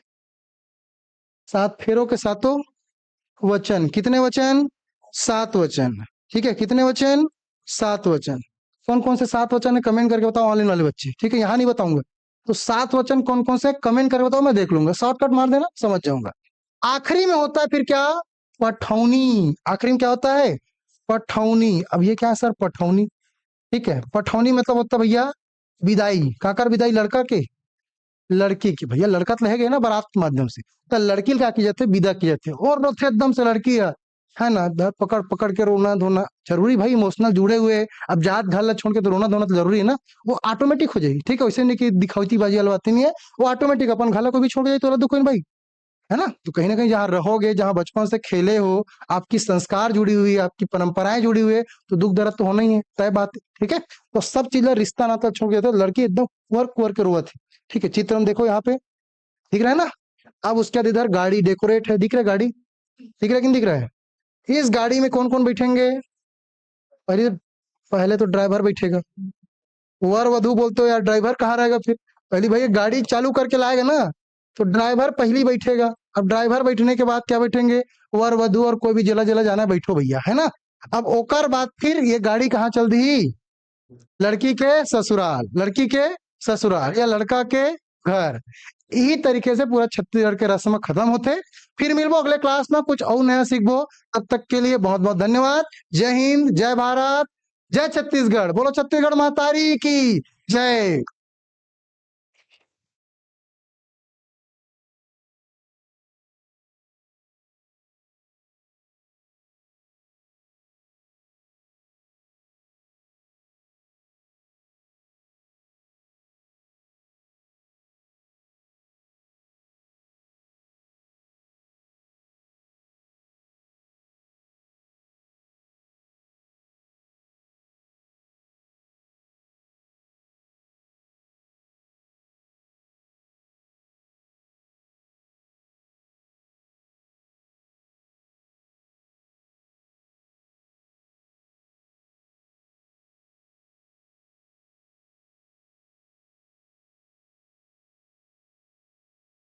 S1: 7 फेरों के सातों वचन। कितने वचन? 7 वचन। ठीक है, कितने वचन? 7 वचन। कौन कौन से 7 वचन है कमेंट करके बताओ, ऑनलाइन वाले बच्चे, ठीक है? यहाँ नहीं बताऊंगा। तो 7 वचन कौन कौन से कमेंट करके बताओ, मैं देख लूंगा, शॉर्टकट मार देना, समझ जाऊंगा। आखिरी में होता है फिर क्या? पठौनी। आखिरी में क्या होता है? पठौनी। अब ये क्या है सर? पठौनी। ठीक है, पठौनी मतलब होता है भैया विदाई। काकर विदाई? लड़का के लड़की की। भैया लड़का तो रहेगा ना बारात के माध्यम से, तो लड़की क्या की जाती है? विदा की जाती है। और रोते एकदम से लड़की है ना, पकड़ पकड़ के रोना धोना जरूरी भाई, इमोशनल जुड़े हुए हैं। अब जात घर ला छोड़ के तो रोना धोना तो जरूरी है ना, वो ऑटोमेटिक हो जाएगी। ठीक है, वैसे नहीं कि दिखावती बाजी वाली बात नहीं है, वो ऑटोमेटिक अपन घर ला कोई भी छोड़ के जाए तो दुख है भाई, है ना? तो कहीं ना कहीं जहाँ रहोगे, जहाँ बचपन से खेले हो, आपकी संस्कार जुड़ी हुई है, आपकी परंपराएं जुड़ी हुई है, तो दुख दर्द तो होना ही है, तय बात है। ठीक है, तो सब चीजें रिश्ता नाता छोड़ के, तो लड़की एकदम वर्क वर्क रोआ थी। ठीक है, चित्र हम देखो यहाँ पे, दिख रहा है ना? अब उसके बाद इधर गाड़ी डेकोरेट है, दिख रहा है गाड़ी? दिख रहा है कि नहीं दिख रहा है? इस गाड़ी में कौन कौन बैठेंगे? पहले पहले तो ड्राइवर बैठेगा। वर वधु बोलते हो यार, ड्राइवर कहाँ रहेगा फिर? पहली भाई गाड़ी चालू करके लाएगा ना, तो ड्राइवर पहली बैठेगा। अब ड्राइवर बैठने के बाद क्या बैठेंगे? वर वधु और कोई भी जला जला जाना है, बैठो भैया, है ना? अब ओकर बाद फिर ये गाड़ी कहाँ चल दी? लड़की के ससुराल। लड़की के ससुराल या लड़का के घर। यही तरीके से पूरा छत्तीसगढ़ के रस्म खत्म होते। फिर मिलबो अगले क्लास में, कुछ और नया सीखबो। तब तक के लिए बहुत बहुत धन्यवाद। जय हिंद, जय भारत, जय छत्तीसगढ़। बोलो छत्तीसगढ़ महतारी की जय।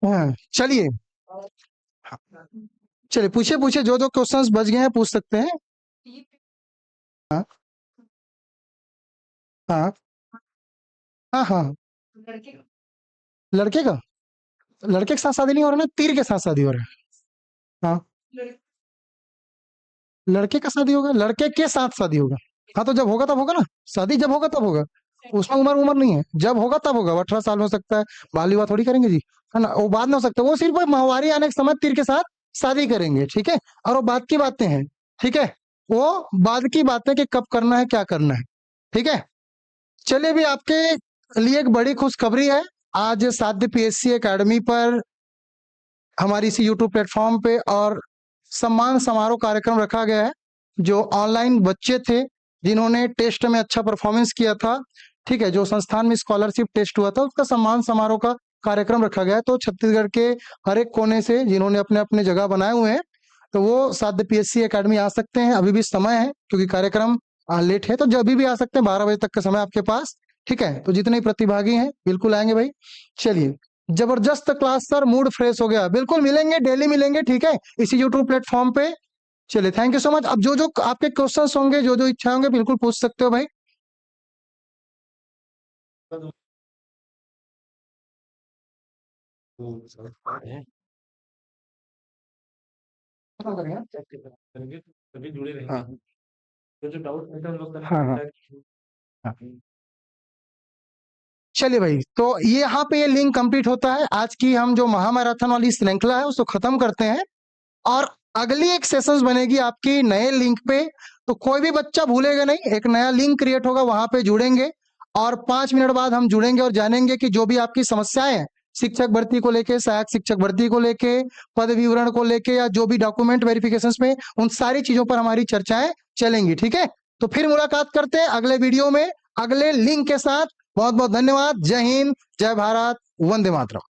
S1: हाँ, चलिए। हाँ, चलिए पूछिए पूछिए, जो जो क्वेश्चंस बच गए हैं पूछ सकते हैं। हाँ हाँ हाँ हाँ। लड़के का? लड़के के साथ शादी नहीं हो रहा ना, तीर के साथ शादी हो रहा है। हाँ, लड़के का शादी होगा, लड़के के साथ शादी होगा। हाँ, तो जब होगा तब होगा ना, शादी जब होगा तब होगा। उसमें उम्र उम्र नहीं है, जब होगा तब होगा। 18 साल हो सकता है, बाल विवाह थोड़ी करेंगे जी, है ना? वो बाद में हो सकता है, वो सिर्फ माहवारी आने के समय तीर के साथ शादी करेंगे, ठीक है? और वो बाद की बातें हैं, ठीक है? वो बाद की बातें कि कब करना है, क्या करना है, ठीक है? चलिए, भी आपके लिए एक बड़ी खुशखबरी है। आज साध्य पीएससी एकेडमी पर, हमारी इसी यूट्यूब प्लेटफॉर्म पे, और सम्मान समारोह कार्यक्रम रखा गया है। जो ऑनलाइन बच्चे थे जिन्होंने टेस्ट में अच्छा परफॉर्मेंस किया था, ठीक है, जो संस्थान में स्कॉलरशिप टेस्ट हुआ था, उसका सम्मान समारोह का कार्यक्रम रखा गया है। तो छत्तीसगढ़ के हर एक कोने से जिन्होंने अपने अपने जगह बनाए हुए हैं, तो वो साध्य पीएससी एकेडमी आ सकते हैं। अभी भी समय है, क्योंकि कार्यक्रम लेट है, तो जब भी आ सकते हैं, 12 बजे तक का समय आपके पास। ठीक है, तो जितने प्रतिभागी हैं बिल्कुल आएंगे भाई। चलिए, जबरदस्त क्लास सर, मूड फ्रेश हो गया। बिल्कुल मिलेंगे, डेली मिलेंगे, ठीक है, इसी यूट्यूब प्लेटफॉर्म पे। चलिए, थैंक यू सो मच। अब जो जो आपके क्वेश्चंस होंगे, जो जो इच्छा होंगे, बिल्कुल पूछ सकते हो भाई। हाँ,
S2: जो डाउट है हम लोग
S1: हाँ हाँ हाँ। चलिए भाई, तो ये यहाँ पे ये लिंक कंप्लीट होता है। आज की हम जो महामैराथन वाली श्रृंखला है उसको खत्म करते हैं, और अगली एक सेशंस बनेगी आपकी नए लिंक पे। तो कोई भी बच्चा भूलेगा नहीं, एक नया लिंक क्रिएट होगा, वहां पे जुड़ेंगे, और 5 मिनट बाद हम जुड़ेंगे और जानेंगे कि जो भी आपकी समस्याएं हैं शिक्षक भर्ती को लेके, सहायक शिक्षक भर्ती को लेके, पद विवरण को लेके, या जो भी डॉक्यूमेंट वेरिफिकेशन में, उन सारी चीजों पर हमारी चर्चाएं चलेंगी। ठीक है, तो फिर मुलाकात करते हैं अगले वीडियो में अगले लिंक के साथ। बहुत बहुत धन्यवाद। जय हिंद, जय भारत, वंदे मातरम।